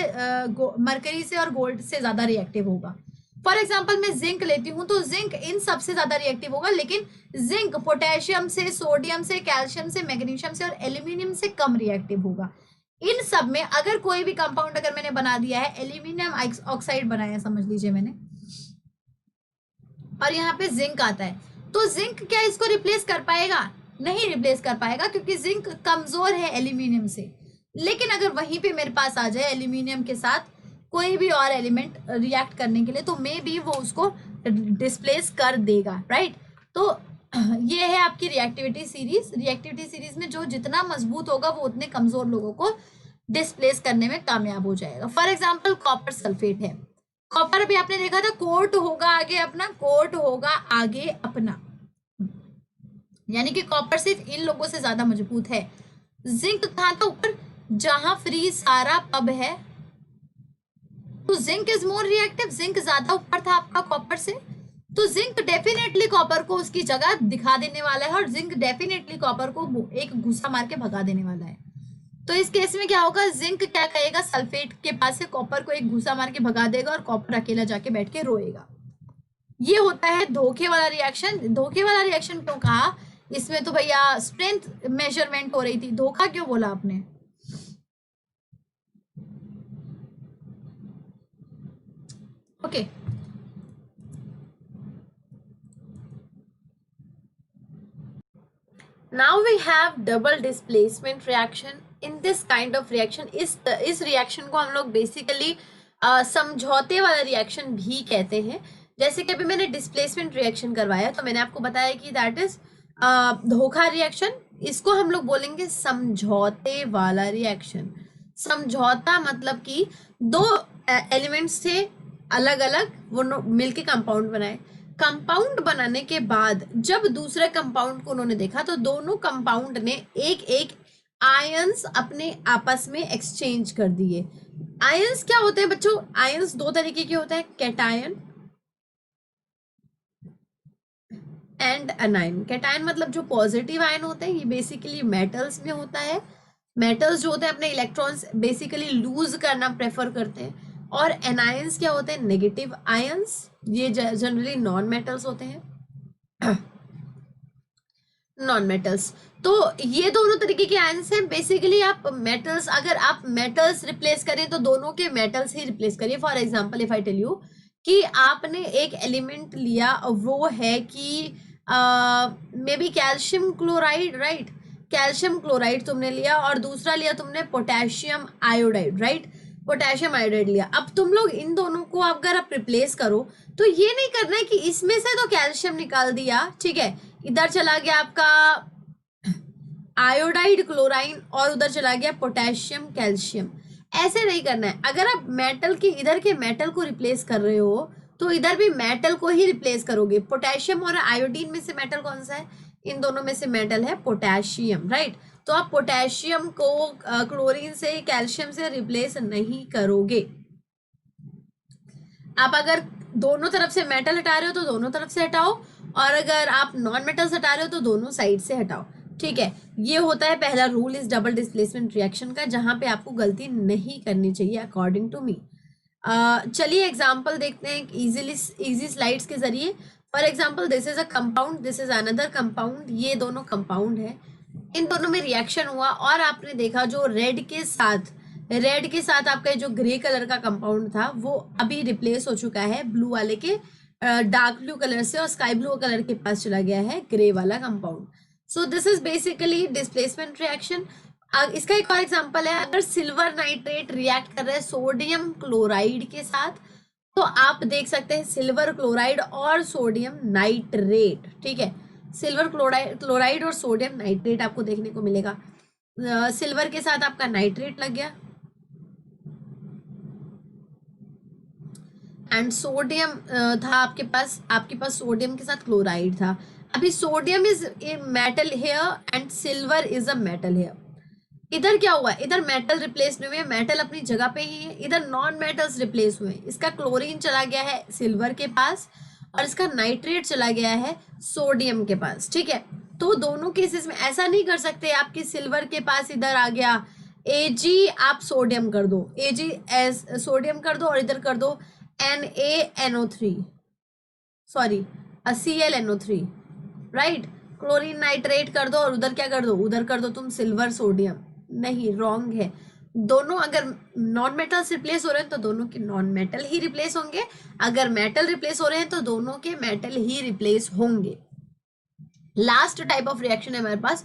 मरकरी से और गोल्ड से ज्यादा रिएक्टिव होगा। फॉर एग्जाम्पल मैं जिंक लेती हूँ तो जिंक इन सबसे ज्यादा रिएक्टिव होगा, लेकिन जिंक पोटेशियम से, सोडियम से, कैल्शियम से, मैग्नीशियम से और एल्यूमिनियम से कम रिएक्टिव होगा। इन सब में अगर कोई भी कंपाउंड अगर मैंने बना दिया है, एल्यूमिनियम ऑक्साइड बनाया है समझ लीजिए मैंने, और यहाँ पे जिंक आता है, तो जिंक क्या इसको रिप्लेस कर पाएगा? नहीं रिप्लेस कर पाएगा, क्योंकि जिंक कमजोर है एल्यूमिनियम से। लेकिन अगर वहीं पे मेरे पास आ जाए एल्यूमिनियम के साथ कोई भी और एलिमेंट रिएक्ट करने के लिए, तो मे बी वो उसको डिस्प्लेस कर देगा, राइट। तो ये है आपकी रिएक्टिविटी सीरीज। रिएक्टिविटी सीरीज में जो जितना मजबूत होगा वो उतने कमजोर लोगों को डिस्प्लेस करने में कामयाब हो जाएगा। फॉर एग्जाम्पल कॉपर सल्फेट है, कॉपर भी आपने देखा था, कोर्ट होगा आगे अपना, कोर्ट होगा आगे अपना, यानी कि कॉपर सिर्फ इन लोगों से ज्यादा मजबूत है। जिंक था तो ऊपर, जहां फ्री सारा पब है, तो zinc is more reactive, zinc ज्यादा ऊपर था आपका कॉपर से। तो जिंक डेफिनेटली कॉपर को उसकी जगह दिखा देने वाला है और जिंक डेफिनेटली कॉपर को एक घुसा मार के भगा देने वाला है। तो इस केस में क्या होगा, जिंक क्या कहेगा, सल्फेट के पास से कॉपर को एक घुसा मार के भगा देगा और कॉपर अकेला जाके बैठ के रोएगा। ये होता है धोखे वाला रिएक्शन। धोखे वाला रिएक्शन क्यों कहा, इसमें तो भैया स्ट्रेंथ मेजरमेंट हो रही थी, धोखा क्यों बोला आपने? Okay now we have double displacement reaction. in this kind of reaction, इस रिएक्शन को हम लोग बेसिकली समझौते वाला रिएक्शन भी कहते हैं। जैसे कि अभी मैंने डिस्प्लेसमेंट रिएक्शन करवाया तो मैंने आपको बताया कि दैट इज धोखा रिएक्शन, इसको हम लोग बोलेंगे समझौते वाला रिएक्शन। समझौता मतलब कि दो एलिमेंट्स थे अलग अलग, वो मिलके कंपाउंड बनाए। कंपाउंड बनाने के बाद जब दूसरे कंपाउंड को उन्होंने देखा तो दोनों कंपाउंड ने एक एक आयंस अपने आपस में एक्सचेंज कर दिए। आयंस क्या होते हैं बच्चों? आयंस दो तरीके के होते हैं, कैटायन एंड अनायन। कैटायन मतलब जो पॉजिटिव आयन होते हैं, ये बेसिकली मेटल्स में होता है। मेटल्स जो होते हैं अपने इलेक्ट्रॉन्स बेसिकली लूज करना प्रेफर करते हैं। और एनायंस क्या होते हैं? नेगेटिव आयंस, ये जनरली नॉन मेटल्स होते हैं। नॉन मेटल्स, तो ये दोनों तरीके के आयंस हैं। बेसिकली आप मेटल्स, अगर आप मेटल्स रिप्लेस करें तो दोनों के मेटल्स ही रिप्लेस करिए। For example if I tell you कि आपने एक एलिमेंट लिया, वो है कि maybe calcium chloride, right? Calcium chloride तुमने लिया और दूसरा लिया तुमने potassium iodide, right? Potassium iodide लिया। अब तुम लोग इन दोनों को अगर आप रिप्लेस करो तो ये नहीं करना है कि इसमें से तो कैल्शियम निकाल दिया, ठीक है, इधर चला गया आपका आयोडाइड क्लोराइन और उधर चला गया पोटेशियम कैल्शियम। ऐसे नहीं करना है। अगर आप मेटल के इधर के मेटल को रिप्लेस कर रहे हो तो इधर भी मेटल को ही रिप्लेस करोगे। पोटेशियम और आयोडीन में से मेटल कौन सा है? इन दोनों में से मेटल है पोटेशियम, राइट? तो आप पोटेशियम को क्लोरीन से, कैल्शियम से रिप्लेस नहीं करोगे। आप अगर दोनों तरफ से मेटल हटा रहे हो तो दोनों तरफ से हटाओ, और अगर आप नॉन मेटल्स हटा रहे हो तो दोनों साइड से हटाओ, ठीक है? ये होता है पहला रूल इस डबल डिस्प्लेसमेंट रिएक्शन का, जहां पे आपको गलती नहीं करनी चाहिए अकॉर्डिंग टू मी। चलिए एग्जांपल देखते हैं इजी स्लाइड्स के जरिए। For example this is a compound, this is another compound, ये दोनों कंपाउंड है, इन दोनों में रिएक्शन हुआ और आपने देखा जो रेड के साथ आपका जो ग्रे कलर का कंपाउंड था वो अभी रिप्लेस हो चुका है ब्लू वाले के, डार्क ब्लू कलर से, और स्काई ब्लू कलर के पास चला गया है ग्रे वाला compound. So this is basically displacement reaction. इसका एक और एग्जांपल है, अगर सिल्वर नाइट्रेट रिएक्ट कर रहा है सोडियम क्लोराइड के साथ तो आप देख सकते हैं सिल्वर क्लोराइड और सोडियम नाइट्रेट, ठीक है? सिल्वर क्लोराइड और सोडियम नाइट्रेट आपको देखने को मिलेगा। सिल्वर के साथ आपका नाइट्रेट लग गया एंड सोडियम था आपके पास सोडियम के साथ क्लोराइड था। अभी sodium is a metal here and silver is a metal here. इधर क्या हुआ? इधर मेटल रिप्लेस नहीं हुए, मेटल अपनी जगह पे ही है। इधर नॉन मेटल्स रिप्लेस हुए, इसका क्लोरीन चला गया है सिल्वर के पास और इसका नाइट्रेट चला गया है सोडियम के पास, ठीक है? तो दोनों केसेस में ऐसा नहीं कर सकते आपकी सिल्वर के पास इधर आ गया Ag, आप सोडियम कर दो, Ag एस सोडियम कर दो और इधर कर दो NaNO3, sorry ClNO3, right? Chlorine nitrate कर दो और उधर क्या कर दो? उधर कर दो तुम सिल्वर सोडियम। नहीं, रॉन्ग है। दोनों अगर नॉन मेटल्स रिप्लेस हो रहे हैं तो दोनों के नॉन मेटल ही रिप्लेस होंगे, अगर मेटल रिप्लेस हो रहे हैं तो दोनों के मेटल ही रिप्लेस होंगे। लास्ट टाइप ऑफ रिएक्शन है हमारे पास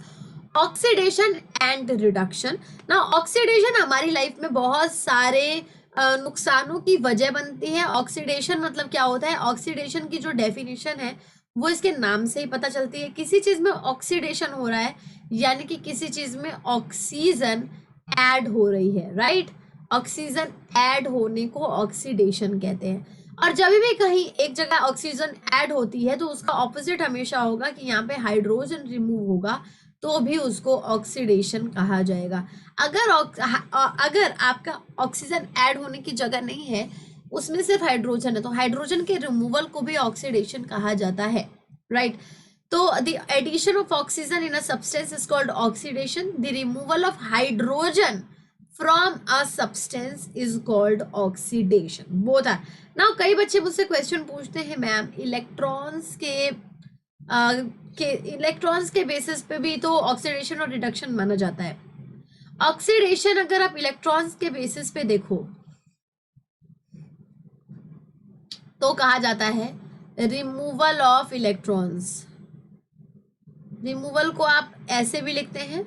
ऑक्सीडेशन एंड रिडक्शन ना। ऑक्सीडेशन हमारी लाइफ में बहुत सारे नुकसानों की वजह बनती है। ऑक्सीडेशन मतलब क्या होता है? ऑक्सीडेशन की जो डेफिनेशन है वो इसके नाम से ही पता चलती है। किसी चीज में ऑक्सीडेशन हो रहा है यानी कि किसी चीज में ऑक्सीजन ऐड हो रही है, राइट? ऑक्सीजन ऐड होने को ऑक्सीडेशन कहते हैं। और जब भी कहीं एक जगह ऑक्सीजन ऐड होती है तो उसका ऑपोजिट हमेशा होगा कि यहाँ पे हाइड्रोजन रिमूव होगा तो भी उसको ऑक्सीडेशन कहा जाएगा। अगर आपका ऑक्सीजन ऐड होने की जगह नहीं है उसमें सिर्फ हाइड्रोजन है, तो हाइड्रोजन के रिमूवल को भी ऑक्सीडेशन कहा जाता है, राइट। तो the addition of oxygen in a substance is called oxidation, the removal of hydrogen from a substance is called oxidation. Both are. Now कई बच्चे मुझसे क्वेश्चन पूछते हैं मैम इलेक्ट्रॉन्स के बेसिस पे भी तो ऑक्सीडेशन और रिडक्शन माना जाता है। ऑक्सीडेशन अगर आप इलेक्ट्रॉन्स के बेसिस पे देखो तो कहा जाता है रिमूवल ऑफ इलेक्ट्रॉन्स। रिमूवल को आप ऐसे भी लिखते हैं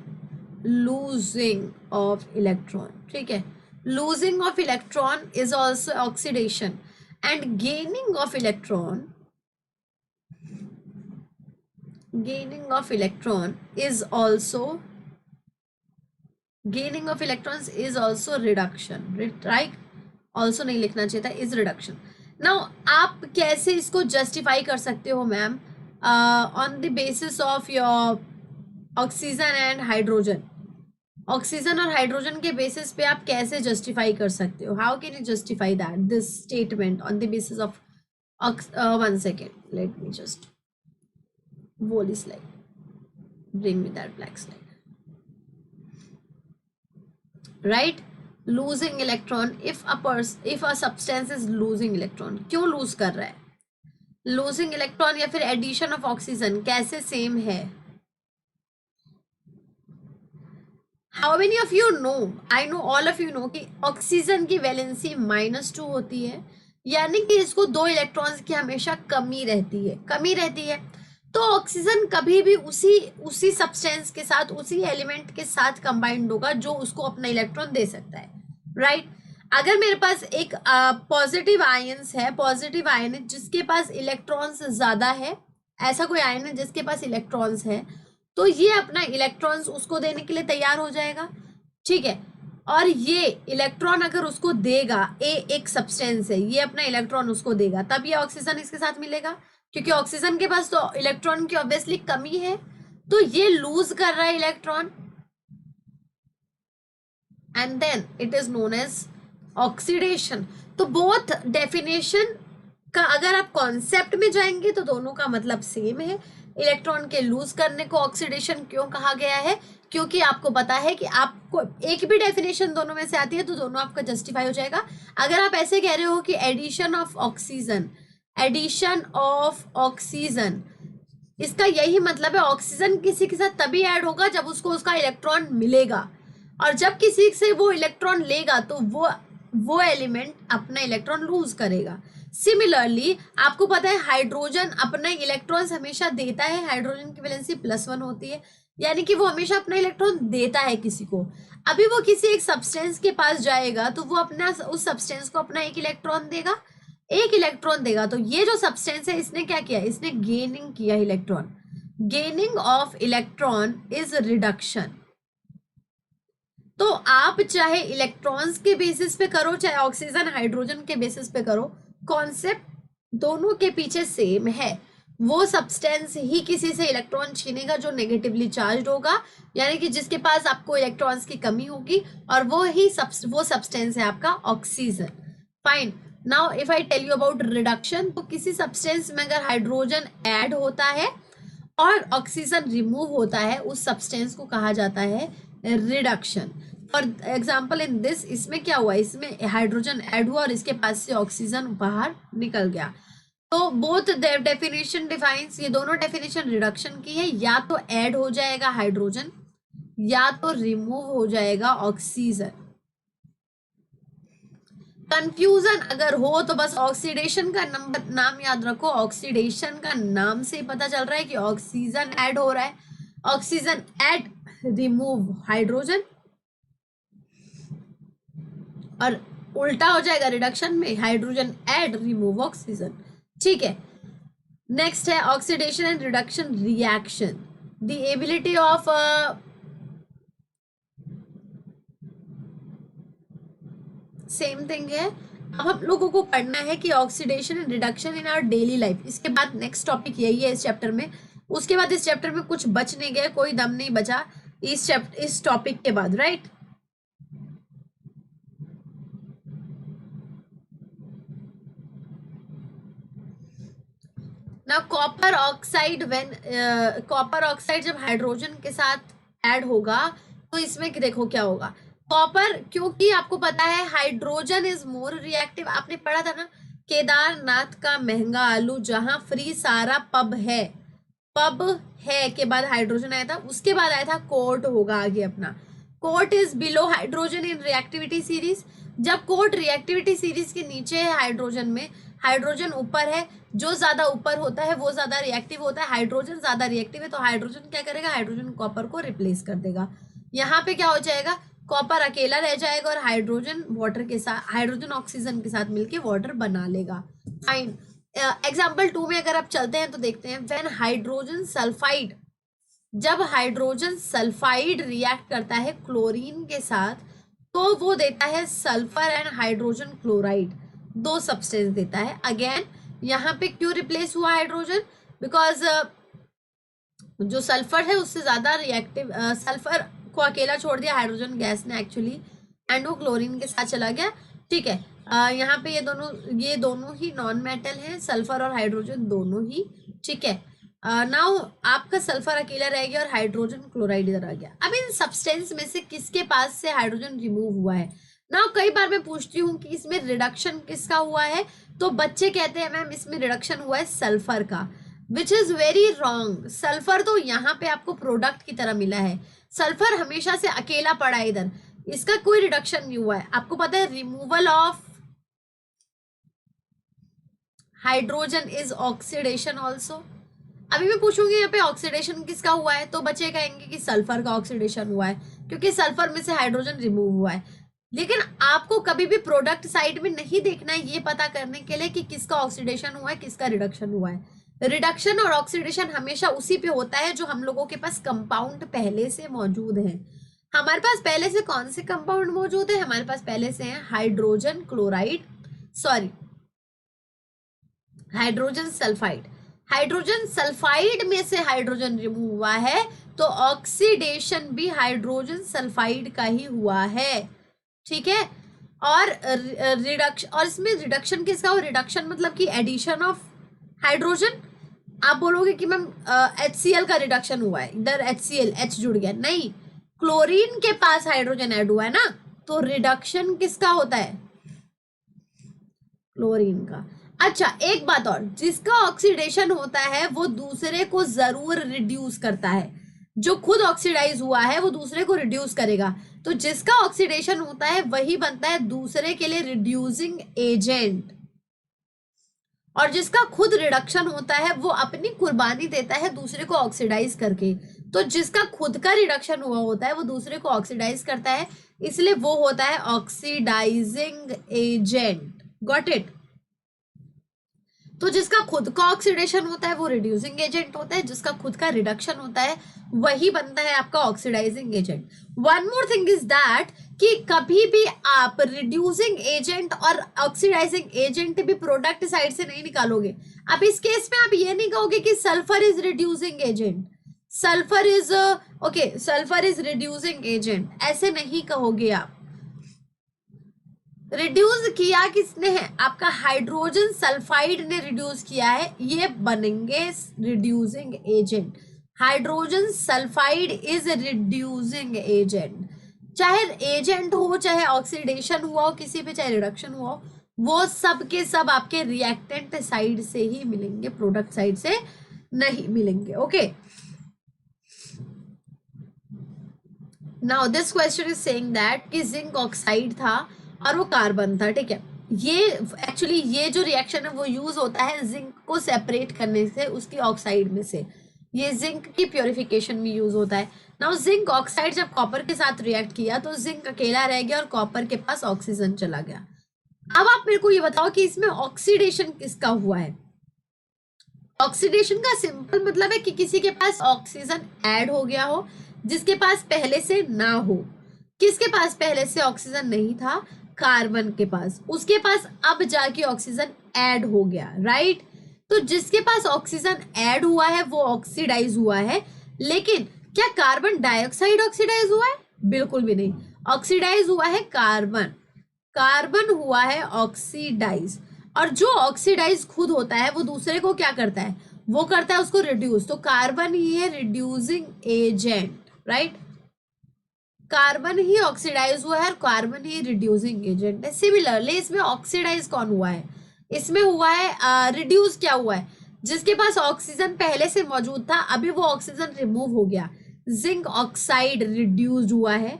लूजिंग ऑफ इलेक्ट्रॉन, ठीक है। Losing of electron is also oxidation and gaining of electron is also reduction, right? also नहीं लिखना चाहिए था, is reduction. Now आप कैसे इसको जस्टिफाई कर सकते हो ma'am on the basis of your oxygen and hydrogen. Oxygen और हाइड्रोजन के बेसिस पे आप कैसे जस्टिफाई कर सकते हो? How can you justify that this statement on the basis of one second, let me just woolly slide, bring me that black slide, right? losing electron, if a substance is losing electron, क्यों lose कर रहा है? losing electron या फिर addition of oxygen कैसे same है? how many of you know, I know all of you know कि ऑक्सीजन की वैलेंसी -2 होती है, यानी कि इसको 2 इलेक्ट्रॉन्स की हमेशा कमी रहती है। तो ऑक्सीजन कभी भी उसी सब्सटेंस के साथ, उसी एलिमेंट के साथ कंबाइंड होगा जो उसको अपना इलेक्ट्रॉन दे सकता है, राइट। अगर मेरे पास एक पॉजिटिव आयंस है, पॉजिटिव आयन है जिसके पास इलेक्ट्रॉन्स ज्यादा है, ऐसा कोई आयन है जिसके पास इलेक्ट्रॉन्स है, तो ये अपना इलेक्ट्रॉन्स उसको देने के लिए तैयार हो जाएगा, ठीक है। और ये इलेक्ट्रॉन अगर उसको देगा, एक सब्सटेंस है, ये अपना इलेक्ट्रॉन उसको देगा, तब ये ऑक्सीजन इसके साथ मिलेगा, क्योंकि ऑक्सीजन के पास तो इलेक्ट्रॉन की ऑब्वियसली कमी है, तो ये लूज कर रहा है electron, and then it is known as oxidation. तो बोथ डेफिनेशन का अगर आप कॉन्सेप्ट में जाएंगे तो दोनों का मतलब सेम है। इलेक्ट्रॉन के लूज करने को ऑक्सीडेशन क्यों कहा गया है? क्योंकि आपको पता है कि आपको एक भी डेफिनेशन दोनों में से आती है तो दोनों आपका जस्टिफाई हो जाएगा। अगर आप ऐसे कह रहे हो कि एडिशन ऑफ ऑक्सीजन, इसका यही मतलब है ऑक्सीजन किसी के साथ तभी ऐड होगा जब उसको उसका इलेक्ट्रॉन मिलेगा, और जब किसी से वो इलेक्ट्रॉन लेगा तो वो एलिमेंट अपना इलेक्ट्रॉन लूज करेगा। सिमिलरली आपको पता है हाइड्रोजन अपने इलेक्ट्रॉन्स हमेशा देता है, हाइड्रोजन की वैलेंसी +1 होती है, यानी कि वो हमेशा अपना इलेक्ट्रॉन देता है किसी को। अभी वो किसी एक सब्सटेंस के पास जाएगा तो वो अपना उस सब्सटेंस को अपना एक इलेक्ट्रॉन देगा, तो ये जो सब्सटेंस है इसने क्या किया? इसने गेनिंग किया electron. Gaining of electron is reduction. तो आप चाहे इलेक्ट्रॉन्स के बेसिस पे करो, चाहे ऑक्सीजन हाइड्रोजन के बेसिस पे करो, कॉन्सेप्ट दोनों के पीछे सेम है। वो सब्सटेंस ही किसी से इलेक्ट्रॉन छीनेगा जो नेगेटिवली चार्ज होगा, यानी कि जिसके पास आपको इलेक्ट्रॉन्स की कमी होगी, और वो सब्सटेंस है आपका oxygen. Fine. Now if I tell you about reduction, तो किसी सब्सटेंस में अगर हाइड्रोजन ऐड होता है और ऑक्सीजन रिमूव होता है, उस सब्सटेंस को कहा जाता है reduction. For example in this, इसमें क्या हुआ? इसमें हाइड्रोजन ऐड हुआ और इसके पास से ऑक्सीजन बाहर निकल गया। तो बोथ डेफिनेशन डिफाइंस, ये दोनों डेफिनेशन रिडक्शन की है, या तो ऐड हो जाएगा हाइड्रोजन या तो रिमूव हो जाएगा ऑक्सीजन। कंफ्यूजन अगर हो तो बस ऑक्सीडेशन का नाम याद रखो। ऑक्सीडेशन का नाम से पता चल रहा है कि ऑक्सीजन ऐड हो रहा है। ऑक्सीजन ऐड, रिमूव हाइड्रोजन, और उल्टा हो जाएगा रिडक्शन में, हाइड्रोजन ऐड, रिमूव ऑक्सीजन। ठीक है। नेक्स्ट है oxidation and reduction reaction. The ability of same thing है। अब हम लोगों को पढ़ना है कि oxidation and reduction in our daily life. इसके बाद नेक्स्ट टॉपिक यही है इस चैप्टर में। उसके बाद इस चैप्टर में कुछ बच नहीं गया, कोई दम नहीं बचा इस टॉपिक के बाद, राइट। ना copper oxide when copper oxide जब हाइड्रोजन के साथ ऐड होगा तो इसमें देखो क्या होगा। कॉपर, क्योंकि आपको पता है हाइड्रोजन इज मोर रिएक्टिव, आपने पढ़ा था ना केदारनाथ का महंगा आलू जहां फ्री सारा पब है, पब है के बाद हाइड्रोजन आया था, उसके बाद आया था कोट होगा आगे अपना। Coat is below hydrogen in reactivity series. जब कोट रिएक्टिविटी सीरीज के नीचे है हाइड्रोजन में, हाइड्रोजन ऊपर है, जो ज्यादा ऊपर होता है वो ज्यादा रिएक्टिव होता है, हाइड्रोजन ज्यादा रिएक्टिव है तो हाइड्रोजन क्या करेगा, हाइड्रोजन कॉपर को रिप्लेस कर देगा। यहाँ पे क्या हो जाएगा, कॉपर अकेला रह जाएगा और हाइड्रोजन वाटर के साथ, हाइड्रोजन ऑक्सीजन के साथ मिलके वाटर बना लेगा। फाइन। एग्जाम्पल 2 में अगर आप चलते हैं तो देखते हैं व्हेन हाइड्रोजन सल्फाइड, जब हाइड्रोजन सल्फाइड रिएक्ट करता है क्लोरीन के साथ तो वो देता है sulphur and hydrogen chloride, 2 substance देता है। अगेन यहाँ पे क्यों रिप्लेस हुआ हाइड्रोजन, बिकॉज जो सल्फर है उससे ज्यादा रिएक्टिव, सल्फर को अकेला छोड़ दिया हाइड्रोजन गैस ने एक्चुअली, एंड वो क्लोरीन के साथ चला गया। ठीक है, यहाँ पे ये दोनों ही नॉन मेटल हैं, सल्फर और हाइड्रोजन दोनों ही। ठीक है, नाउ आपका सल्फर अकेला रह गया और हाइड्रोजन क्लोराइड इधर आ गया। अब इन सब्सटेंस में से किसके पास से हाइड्रोजन रिमूव हुआ है। नाउ कई बार मैं पूछती हूँ कि इसमें रिडक्शन किसका हुआ है, तो बच्चे कहते हैं मैम इसमें रिडक्शन हुआ है सल्फर का, which is very wrong. Sulphur तो यहाँ पे आपको प्रोडक्ट की तरह मिला है, सल्फर हमेशा से अकेला पड़ा है इधर, इसका कोई रिडक्शन नहीं हुआ है। आपको पता है removal of hydrogen is oxidation also. अभी मैं पूछूंगी यहाँ पे ऑक्सीडेशन किसका हुआ है, तो बच्चे कहेंगे कि सल्फर का ऑक्सीडेशन हुआ है क्योंकि सल्फर में से हाइड्रोजन रिमूव हुआ है। लेकिन आपको कभी भी प्रोडक्ट साइड में नहीं देखना है ये पता करने के लिए कि किसका ऑक्सीडेशन हुआ है किसका रिडक्शन हुआ है। रिडक्शन और ऑक्सीडेशन हमेशा उसी पे होता है जो हम लोगों के पास कंपाउंड पहले से मौजूद है। हमारे पास पहले से कौन से कंपाउंड मौजूद है, हमारे पास पहले से है hydrogen chloride, sorry hydrogen sulphide. Hydrogen sulphide में से हाइड्रोजन रिमूव हुआ है तो ऑक्सीडेशन भी हाइड्रोजन सल्फाइड का ही हुआ है। ठीक है, और रिडक्शन, और इसमें रिडक्शन किसका हो, रिडक्शन मतलब कि एडिशन ऑफ हाइड्रोजन। आप बोलोगे कि मैम HCl का रिडक्शन हुआ है, इधर HCl H जुड़ गया, नहीं, क्लोरीन के पास हाइड्रोजन ऐड हुआ है ना, तो रिडक्शन किसका होता है, क्लोरीन का। अच्छा एक बात और, जिसका ऑक्सीडेशन होता है वो दूसरे को जरूर रिड्यूस करता है, जो खुद ऑक्सीडाइज हुआ है वो दूसरे को रिड्यूस करेगा, तो जिसका ऑक्सीडेशन होता है वही बनता है दूसरे के लिए रिड्यूसिंग एजेंट, और जिसका खुद रिडक्शन होता है वो अपनी कुर्बानी देता है दूसरे को ऑक्सीडाइज करके। तो जिसका खुद का रिडक्शन हुआ होता है वो दूसरे को ऑक्सीडाइज करता है, इसलिए वो होता है ऑक्सीडाइजिंग एजेंट। Got it. तो जिसका खुद का ऑक्सीडेशन होता है वो रिड्यूसिंग एजेंट होता है, जिसका खुद का रिडक्शन होता है वही बनता है आपका oxidising agent. One more thing is that कि कभी भी आप रिड्यूसिंग एजेंट और ऑक्सीडाइजिंग एजेंट भी प्रोडक्ट साइड से नहीं निकालोगे। अब इस केस में आप ये नहीं कहोगे कि sulphur is reducing agent, sulphur is okay, sulphur is reducing agent, ऐसे नहीं कहोगे आप। रिड्यूस किया किसने है, आपका हाइड्रोजन सल्फाइड ने रिड्यूस किया है, ये बनेंगे reducing agent. Hydrogen sulphide is reducing agent, चाहे एजेंट हो चाहे ऑक्सीडेशन हुआ हो किसी पे, चाहे रिडक्शन हुआ हो, वो सब के सब आपके रिएक्टेंट साइड से ही मिलेंगे, प्रोडक्ट साइड से नहीं मिलेंगे। Okay, now this question is saying that कि जिंक ऑक्साइड था और वो कार्बन था। ठीक है, ये एक्चुअली ये जो रिएक्शन है वो यूज होता है जिंक को सेपरेट करने से उसकी ऑक्साइड में से, ये जिंक की प्योरिफिकेशन में यूज होता है। नाउ जिंक ऑक्साइड जब कॉपर के साथ रिएक्ट किया तो जिंक अकेला रह गया और कॉपर के पास ऑक्सीजन चला गया। अब आप मेरे को ये बताओ कि इसमें ऑक्सीडेशन किसका हुआ है। ऑक्सीडेशन का सिंपल मतलब है कि किसी के पास ऑक्सीजन ऐड हो गया हो जिसके पास पहले से ना हो। किसके पास पहले से ऑक्सीजन नहीं था, कार्बन के पास, उसके पास अब जाके ऑक्सीजन ऐड हो गया, राइट। तो जिसके पास ऑक्सीजन ऐड हुआ है वो ऑक्सीडाइज हुआ है, लेकिन क्या कार्बन डाइऑक्साइड ऑक्सीडाइज हुआ है, बिल्कुल भी नहीं। ऑक्सीडाइज हुआ है कार्बन, कार्बन हुआ है ऑक्सीडाइज, और जो ऑक्सीडाइज खुद होता है वो दूसरे को क्या करता है, वो करता है उसको रिड्यूस, तो कार्बन ही है रिड्यूसिंग एजेंट, राइट। कार्बन ही ऑक्सीडाइज हुआ है और कार्बन ही रिड्यूसिंग एजेंट है। सिमिलरली इसमें ऑक्सीडाइज कौन हुआ है, इसमें हुआ है रिड्यूस क्या हुआ है, जिसके पास ऑक्सीजन पहले से मौजूद था अभी वो ऑक्सीजन रिमूव हो गया, जिंक ऑक्साइड रिड्यूस्ड हुआ है,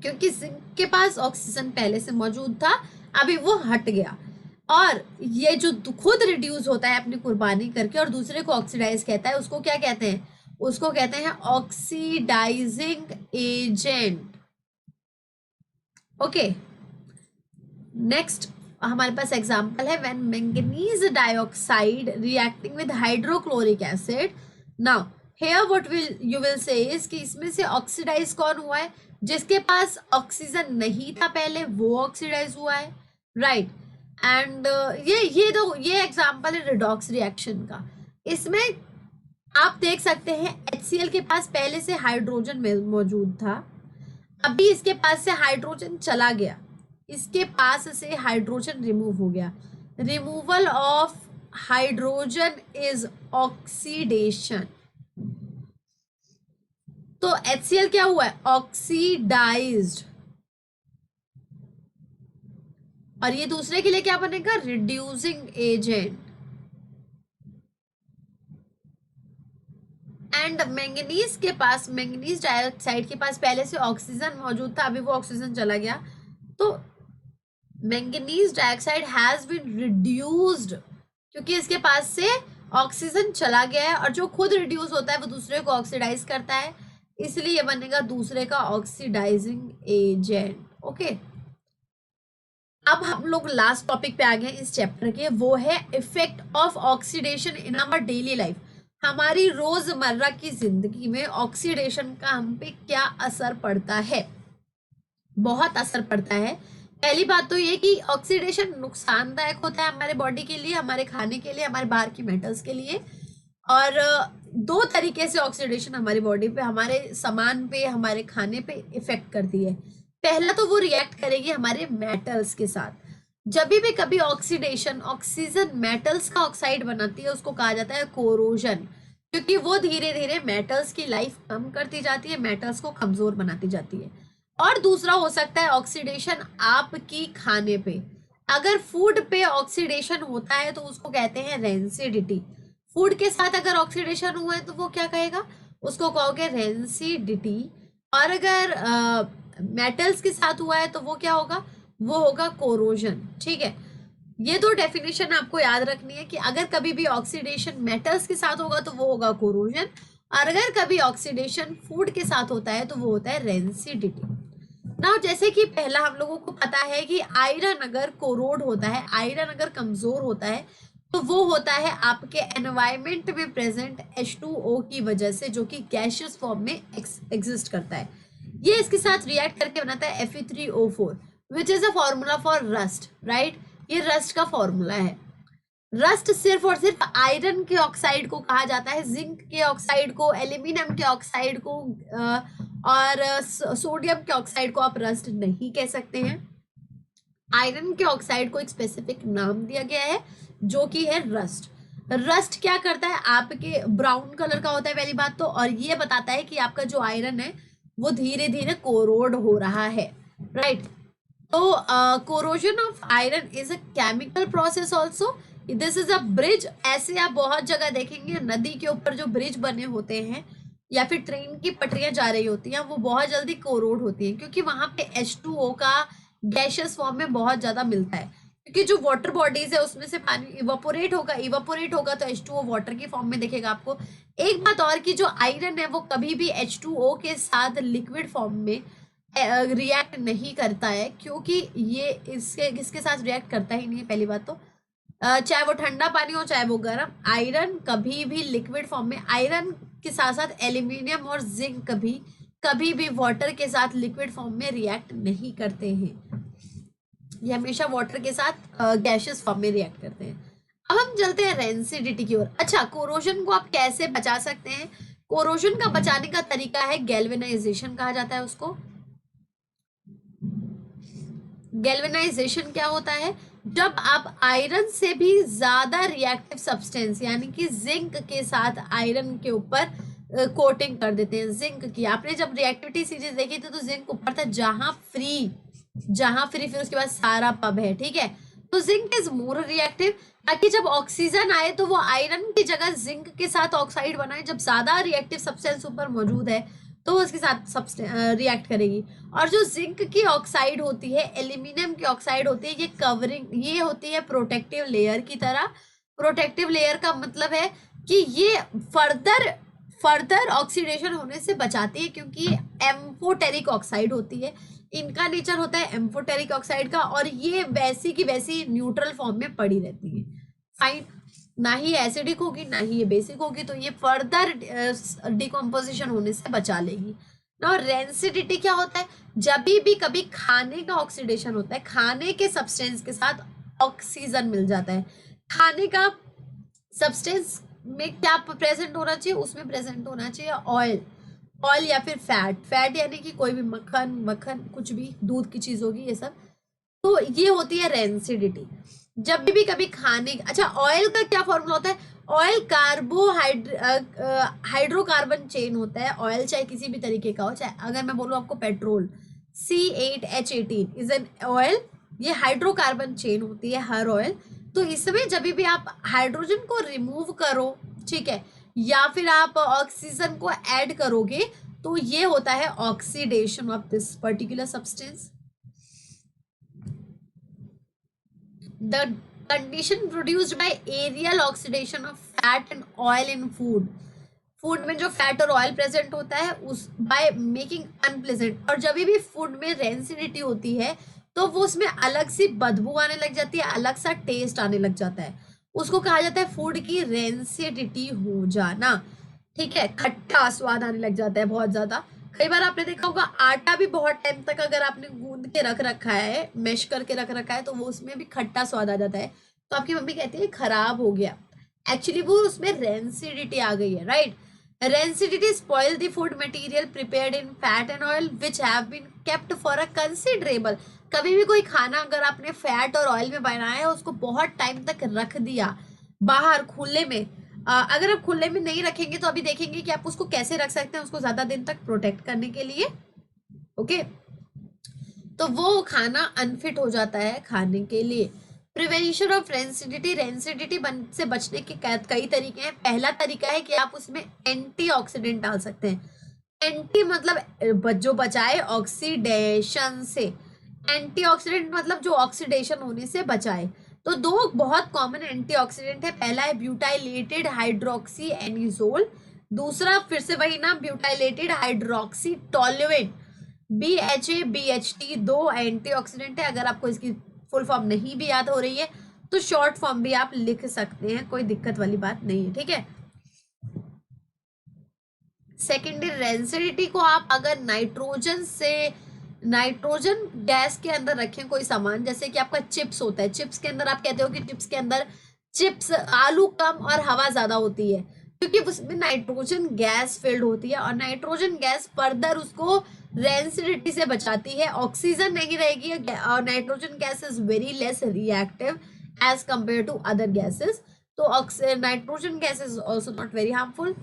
क्योंकि जिंक के पास ऑक्सीजन पहले से मौजूद था अभी वो हट गया। और ये जो खुद रिड्यूस होता है अपनी कुर्बानी करके और दूसरे को ऑक्सीडाइज कहता है, उसको क्या कहते हैं, उसको कहते हैं ऑक्सीडाइजिंग एजेंट। ओके, नेक्स्ट हमारे पास एग्जांपल है when manganese dioxide reacting with hydrochloric acid. Now here what you will say is कि इसमें से ऑक्सीडाइज कौन हुआ है, जिसके पास ऑक्सीजन नहीं था पहले वो ऑक्सीडाइज हुआ है, राइट। एंड ये एग्जांपल है रिडॉक्स रिएक्शन का। इसमें आप देख सकते हैं HCl के पास पहले से हाइड्रोजन मौजूद था, अभी इसके पास से हाइड्रोजन चला गया, इसके पास से हाइड्रोजन रिमूव हो गया। Removal of hydrogen is oxidation. तो HCl क्या हुआ है, ऑक्सीडाइज्ड। और ये दूसरे के लिए क्या बनेगा, रिड्यूसिंग एजेंट। एंड मैंगनीज के पास, मैंगनीज डाइऑक्साइड के पास पहले से ऑक्सीजन मौजूद था अभी वो ऑक्सीजन चला गया, तो manganese dioxide has been reduced, क्योंकि इसके पास से ऑक्सीजन चला गया है और जो खुद रिड्यूस होता है वो दूसरे को ऑक्सीडाइज करता है, इसलिए ये बनेगा दूसरे का ऑक्सीडाइजिंग एजेंट। ओके, अब हम लोग लास्ट टॉपिक पे आ गए इस चैप्टर के, वो है effect of oxidation in our daily life. हमारी रोजमर्रा की जिंदगी में ऑक्सीडेशन का हम पे क्या असर पड़ता है, बहुत असर पड़ता है। पहली बात तो ये कि ऑक्सीडेशन नुकसानदायक होता है हमारे बॉडी के लिए, हमारे खाने के लिए, हमारे बाहर की मेटल्स के लिए। और दो तरीके से ऑक्सीडेशन हमारी बॉडी पे, हमारे सामान पे, हमारे खाने पे इफेक्ट करती है। पहला तो वो रिएक्ट करेगी हमारे मेटल्स के साथ। जब भी कभी ऑक्सीडेशन ऑक्सीजन मेटल्स का ऑक्साइड बनाती है उसको कहा जाता है कोरोजन, क्योंकि वो धीरे धीरे मेटल्स की लाइफ कम करती जाती है, मेटल्स को कमजोर बनाती जाती है। और दूसरा हो सकता है ऑक्सीडेशन आपकी खाने पे, अगर फूड पे ऑक्सीडेशन होता है तो उसको कहते हैं रेंसिडिटी। फूड के साथ अगर ऑक्सीडेशन हुआ है तो वो क्या कहेगा, उसको कहोगे रेंसिडिटी। और अगर मेटल्स के साथ हुआ है तो वो क्या होगा, वो होगा कोरोजन। ठीक है, ये दो डेफिनेशन आपको याद रखनी है कि अगर कभी भी ऑक्सीडेशन मेटल्स के साथ होगा तो वो होगा कोरोजन, और अगर कभी ऑक्सीडेशन फूड के साथ होता है तो वो होता है रेंसिडिटी। नाउ जैसे कि पहला हम लोगों को पता है कि आयरन अगर कोरोड होता है, आयरन अगर कमजोर होता है तो वो होता है आपके एनवायरमेंट में प्रेजेंट H2O की वजह से, जो कि गैसियस फॉर्म में एग्जिस्ट करता है। ये इसके साथ रिएक्ट करके बनाता है Fe3O4 which is a formula for rust, right. ये रस्ट का फॉर्मूला है। रस्ट सिर्फ और सिर्फ आयरन के ऑक्साइड को कहा जाता है, जिंक के ऑक्साइड को, एल्यूमिनियम के ऑक्साइड को और सोडियम के ऑक्साइड को आप रस्ट नहीं कह सकते हैं। आयरन के ऑक्साइड को एक स्पेसिफिक नाम दिया गया है जो कि है रस्ट। रस्ट क्या करता है, आपके ब्राउन कलर का होता है पहली बात तो, और ये बताता है कि आपका जो आयरन है वो धीरे धीरे कोरोड हो रहा है, राइट। तो corrosion of iron is a chemical process also, this is a bridge. ऐसे आप बहुत जगह देखेंगे नदी के ऊपर जो ब्रिज बने होते हैं या फिर ट्रेन की पटरियां जा रही होती हैं वो बहुत जल्दी कोरोड होती हैं, क्योंकि वहां पे H2O का गैशियस फॉर्म में बहुत ज्यादा मिलता है, क्योंकि जो वाटर बॉडीज है उसमें से पानी इवापोरेट होगा तो H2O वाटर की फॉर्म में दिखेगा आपको। एक बात और कि जो आयरन है वो कभी भी H2O के साथ लिक्विड फॉर्म में रिएक्ट नहीं करता है, क्योंकि ये इसके साथ रिएक्ट करता ही नहीं है पहली बात तो। चाहे वो ठंडा पानी हो चाहे वो गर्म, आयरन कभी भी लिक्विड फॉर्म में, आयरन के साथ साथ एल्यूमिनियम और जिंक कभी भी वाटर के साथ लिक्विड फॉर्म में रिएक्ट नहीं करते हैं, ये हमेशा वाटर के साथ गैसियस फॉर्म में रिएक्ट करते हैं। अब हम चलते हैं रेंसिडिटी की ओर। अच्छा, कोरोजन को आप कैसे बचा सकते हैं, कोरोजन का बचाने का तरीका है गैल्वेनाइजेशन कहा जाता है उसको। गैल्वेनाइजेशन क्या होता है, जब आप आयरन से भी ज्यादा रिएक्टिव सब्सटेंस यानी कि जिंक के साथ आयरन के ऊपर कोटिंग कर देते हैं। जिंक की आपने जब रिएक्टिविटी सीरीज देखी थी तो जिंक ऊपर था, जहां फ्री फिर उसके बाद सारा पब है, ठीक है। तो जिंक इज मोर रिएक्टिव, ताकि जब ऑक्सीजन आए तो वो आयरन की जगह जिंक के साथ ऑक्साइड बनाए। जब ज्यादा रिएक्टिव सब्सटेंस ऊपर मौजूद है तो वो उसके साथ रिएक्ट करेगी। और जो जिंक की ऑक्साइड होती है, एल्यूमिनियम की ऑक्साइड होती है, ये कवरिंग, ये होती है प्रोटेक्टिव लेयर की तरह। प्रोटेक्टिव लेयर का मतलब है कि ये फर्दर ऑक्सीडेशन होने से बचाती है, क्योंकि ये एम्फोटेरिक ऑक्साइड होती है। इनका नेचर होता है एम्फोटेरिक ऑक्साइड का, और ये वैसी की वैसी न्यूट्रल फॉर्म में पड़ी रहती है। फाइन, ना ही एसिडिक होगी ना ही ये बेसिक होगी, तो ये फर्दर डिकम्पोजिशन होने से बचा लेगी ना। रेंसिडिटी क्या होता है? जब भी कभी खाने का ऑक्सीडेशन होता है, खाने के सब्सटेंस के साथ ऑक्सीजन मिल जाता है। खाने का सब्सटेंस में क्या प्रेजेंट होना चाहिए? उसमें प्रेजेंट होना चाहिए ऑयल या फिर फैट यानी कि कोई भी मक्खन कुछ भी दूध की चीज होगी, ये सब। तो ये होती है रेंसिडिटी। जब भी कभी खाने, अच्छा ऑयल का क्या फॉर्मूला होता है? ऑयल हाइड्रोकार्बन चेन होता है। ऑयल चाहे किसी भी तरीके का हो, चाहे अगर मैं बोलूँ आपको petrol, C8H18 is an oil. ये हाइड्रोकार्बन चेन होती है हर ऑयल। तो इसमें जब भी आप हाइड्रोजन को रिमूव करो, ठीक है, या फिर आप ऑक्सीजन को ऐड करोगे, तो ये होता है oxidation of this particular substance. The condition produced by aerial oxidation of fat and oil in food. Food में जो फैट और ऑयल प्रेजेंट होता है उस बाय मेकिंग अनप्लेजेंट। और जब भी फूड में रेंसिडिटी होती है तो वो उसमें अलग सी बदबू आने लग जाती है, अलग सा टेस्ट आने लग जाता है। उसको कहा जाता है फूड की रेंसिडिटी हो जाना, ठीक है। खट्टा स्वाद आने लग जाता है बहुत ज्यादा। कई बार आपने देखा होगा आटा भी बहुत टाइम तक अगर आपने गूंद के रख रखा है, मैश करके रख रखा है, तो वो उसमें भी खट्टा स्वाद आ जाता है। तो आपकी मम्मी कहती है खराब हो गया, एक्चुअली वो उसमें रेंसिडिटी आ गई है, right. Rancidity spoil the food material prepared in fat and oil which have been kept for a considerable. कभी भी कोई खाना अगर आपने फैट और ऑयल में बनाया है, उसको बहुत टाइम तक रख दिया बाहर खुले में, अगर आप खुले में नहीं रखेंगे तो अभी देखेंगे कि आप उसको कैसे रख सकते हैं उसको ज्यादा दिन तक प्रोटेक्ट करने के लिए, ओके। तो वो खाना अनफिट हो जाता है खाने के लिए। प्रिवेंशन ऑफ रेंसिडिटी, रेंसिडिटी से बचने के कई तरीके हैं। पहला तरीका है कि आप उसमें एंटीऑक्सीडेंट डाल सकते हैं। एंटी मतलब जो बचाए ऑक्सीडेशन से, एंटीऑक्सीडेंट मतलब जो ऑक्सीडेशन होने से बचाए। तो दो बहुत कॉमन एंटीऑक्सीडेंट है। पहला है ब्यूटाइलेटेड हाइड्रोक्सी एनिजोल, दूसरा फिर से वही नाम ब्यूटाइलेटेड हाइड्रोक्सी टोलुएंट, BHA BHT। दो एंटीऑक्सीडेंट है। अगर आपको इसकी फुल फॉर्म नहीं भी याद हो रही है तो शॉर्ट फॉर्म भी आप लिख सकते हैं, कोई दिक्कत वाली बात नहीं है, ठीक है। सेकेंडरी रेंसिडिटी को आप अगर नाइट्रोजन गैस के अंदर रखें कोई सामान, जैसे कि आपका चिप्स होता है, चिप्स के अंदर आप कहते हो कि चिप्स के अंदर आलू कम और हवा ज्यादा होती है, क्योंकि उसमें नाइट्रोजन गैस फिल्ड होती है। और नाइट्रोजन गैस फर्दर उसको रेंसिडिटी से बचाती है। ऑक्सीजन नहीं रहेगी और nitrogen gas is very less reactive as compare to other gases. तो nitrogen gas is also not very harmful.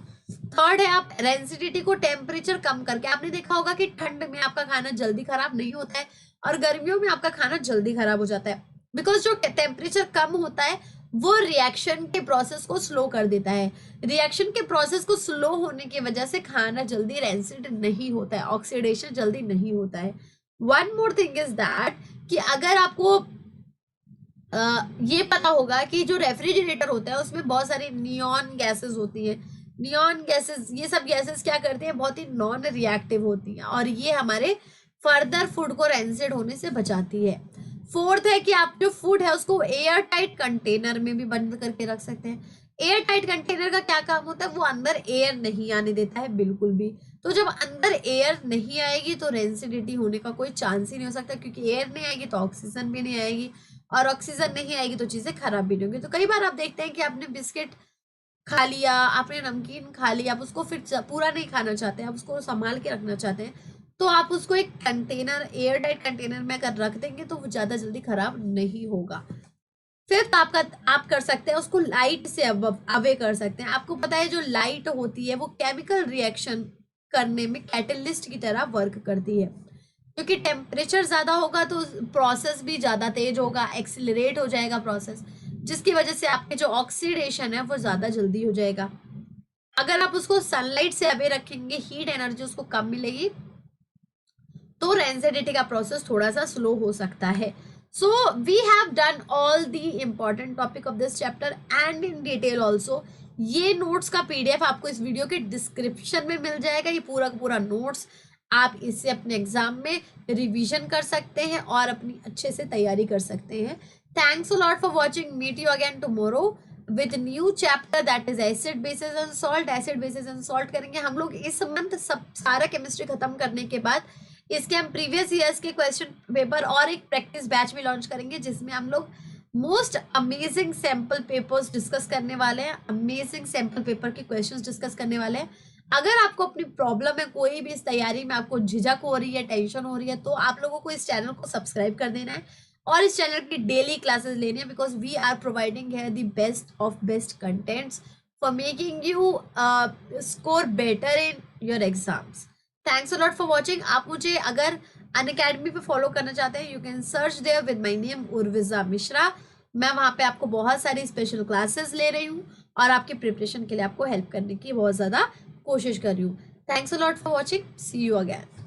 Third है आप रेंसिडिटी को टेम्परेचर कम करके, आपने देखा होगा कि ठंड में आपका खाना जल्दी खराब नहीं होता है और गर्मियों में आपका खाना जल्दी खराब हो जाता है, बिकॉज जो टेम्परेचर कम होता है वो रिएक्शन के प्रोसेस को स्लो कर देता है। रिएक्शन के प्रोसेस को स्लो होने की वजह से खाना जल्दी रेंसिड नहीं होता है, ऑक्सीडेशन जल्दी नहीं होता है। One more thing is that कि अगर आपको ये पता होगा कि जो रेफ्रिजरेटर होता है उसमें बहुत सारी नियॉन गैसेस होती है। नियॉन गैसेस, ये सब गैसेस क्या करती हैं, बहुत ही नॉन रिएक्टिव होती हैं और ये हमारे फर्दर फूड को रेंसिड होने से बचाती है। फोर्थ है कि आप जो फूड है उसको एयर टाइट कंटेनर में भी बंद करके रख सकते हैं। एयर टाइट कंटेनर का क्या काम होता है, वो अंदर एयर नहीं आने देता है बिल्कुल भी। तो जब अंदर एयर नहीं आएगी तो रेंसिडिटी होने का कोई चांस ही नहीं हो सकता, क्योंकि एयर नहीं आएगी तो ऑक्सीजन भी नहीं आएगी और ऑक्सीजन नहीं आएगी तो चीजें खराब भी नहीं होंगी। तो कई बार आप देखते हैं कि आपने बिस्किट खा लिया, आपने नमकीन खा लिया, आप उसको फिर पूरा नहीं खाना चाहते, आप उसको संभाल के रखना चाहते हैं, तो आप उसको एक कंटेनर, एयर टाइट कंटेनर में अगर रख देंगे तो वो ज्यादा जल्दी खराब नहीं होगा। फिफ्थ आपका आप कर सकते हैं उसको लाइट से अवे कर सकते हैं। आपको पता है जो लाइट होती है वो केमिकल रिएक्शन करने में कैटलिस्ट की तरह वर्क करती है, क्योंकि टेम्परेचर ज़्यादा होगा तो प्रोसेस भी ज़्यादा तेज होगा, एक्सिलरेट हो जाएगा प्रोसेस, जिसकी वजह से आपके जो ऑक्सीडेशन है वो ज़्यादा जल्दी हो जाएगा। अगर आप उसको सनलाइट से अवे रखेंगे, हीट एनर्जी उसको कम मिलेगी, तो रेंसिडिटी का प्रोसेस थोड़ा सा स्लो हो सकता है। So we have done all the important topic of this chapter and in detail also. ये नोट्स का पीडीएफ आपको इस वीडियो के डिस्क्रिप्शन में मिल जाएगा। ये पूरा का पूरा नोट्स आप इससे अपने एग्जाम में रिवीजन कर सकते हैं और अपनी अच्छे से तैयारी कर सकते हैं। Thanks a lot for watching. Meet you again tomorrow with new chapter that is acid bases and salt. Acid bases and salt करेंगे हम लोग इस मंथ। सब सारा केमिस्ट्री खत्म करने के बाद इसके हम प्रीवियस ईयर्स के क्वेश्चन पेपर और एक प्रैक्टिस बैच भी लॉन्च करेंगे, जिसमें हम लोग most amazing sample papers discuss करने वाले हैं, अमेजिंग सैंपल पेपर के क्वेश्चंस डिस्कस करने वाले हैं। अगर आपको अपनी प्रॉब्लम है, कोई भी इस तैयारी में आपको झिझक हो रही है, टेंशन हो रही है, तो आप लोगों को इस चैनल को सब्सक्राइब कर देना है और इस चैनल की डेली क्लासेस लेनी है, बिकॉज वी आर प्रोवाइडिंग है the best of best contents for making you score better in your exams. Thanks a lot for watching. आप मुझे अगर अनअकैडमी पे फॉलो करना चाहते हैं, you can search there with my name Urvija Mishra. मैं वहाँ पे आपको बहुत सारी स्पेशल क्लासेस ले रही हूँ और आपकी प्रिपरेशन के लिए आपको हेल्प करने की बहुत ज़्यादा कोशिश कर रही हूँ। Thanks a lot for watching. See you again.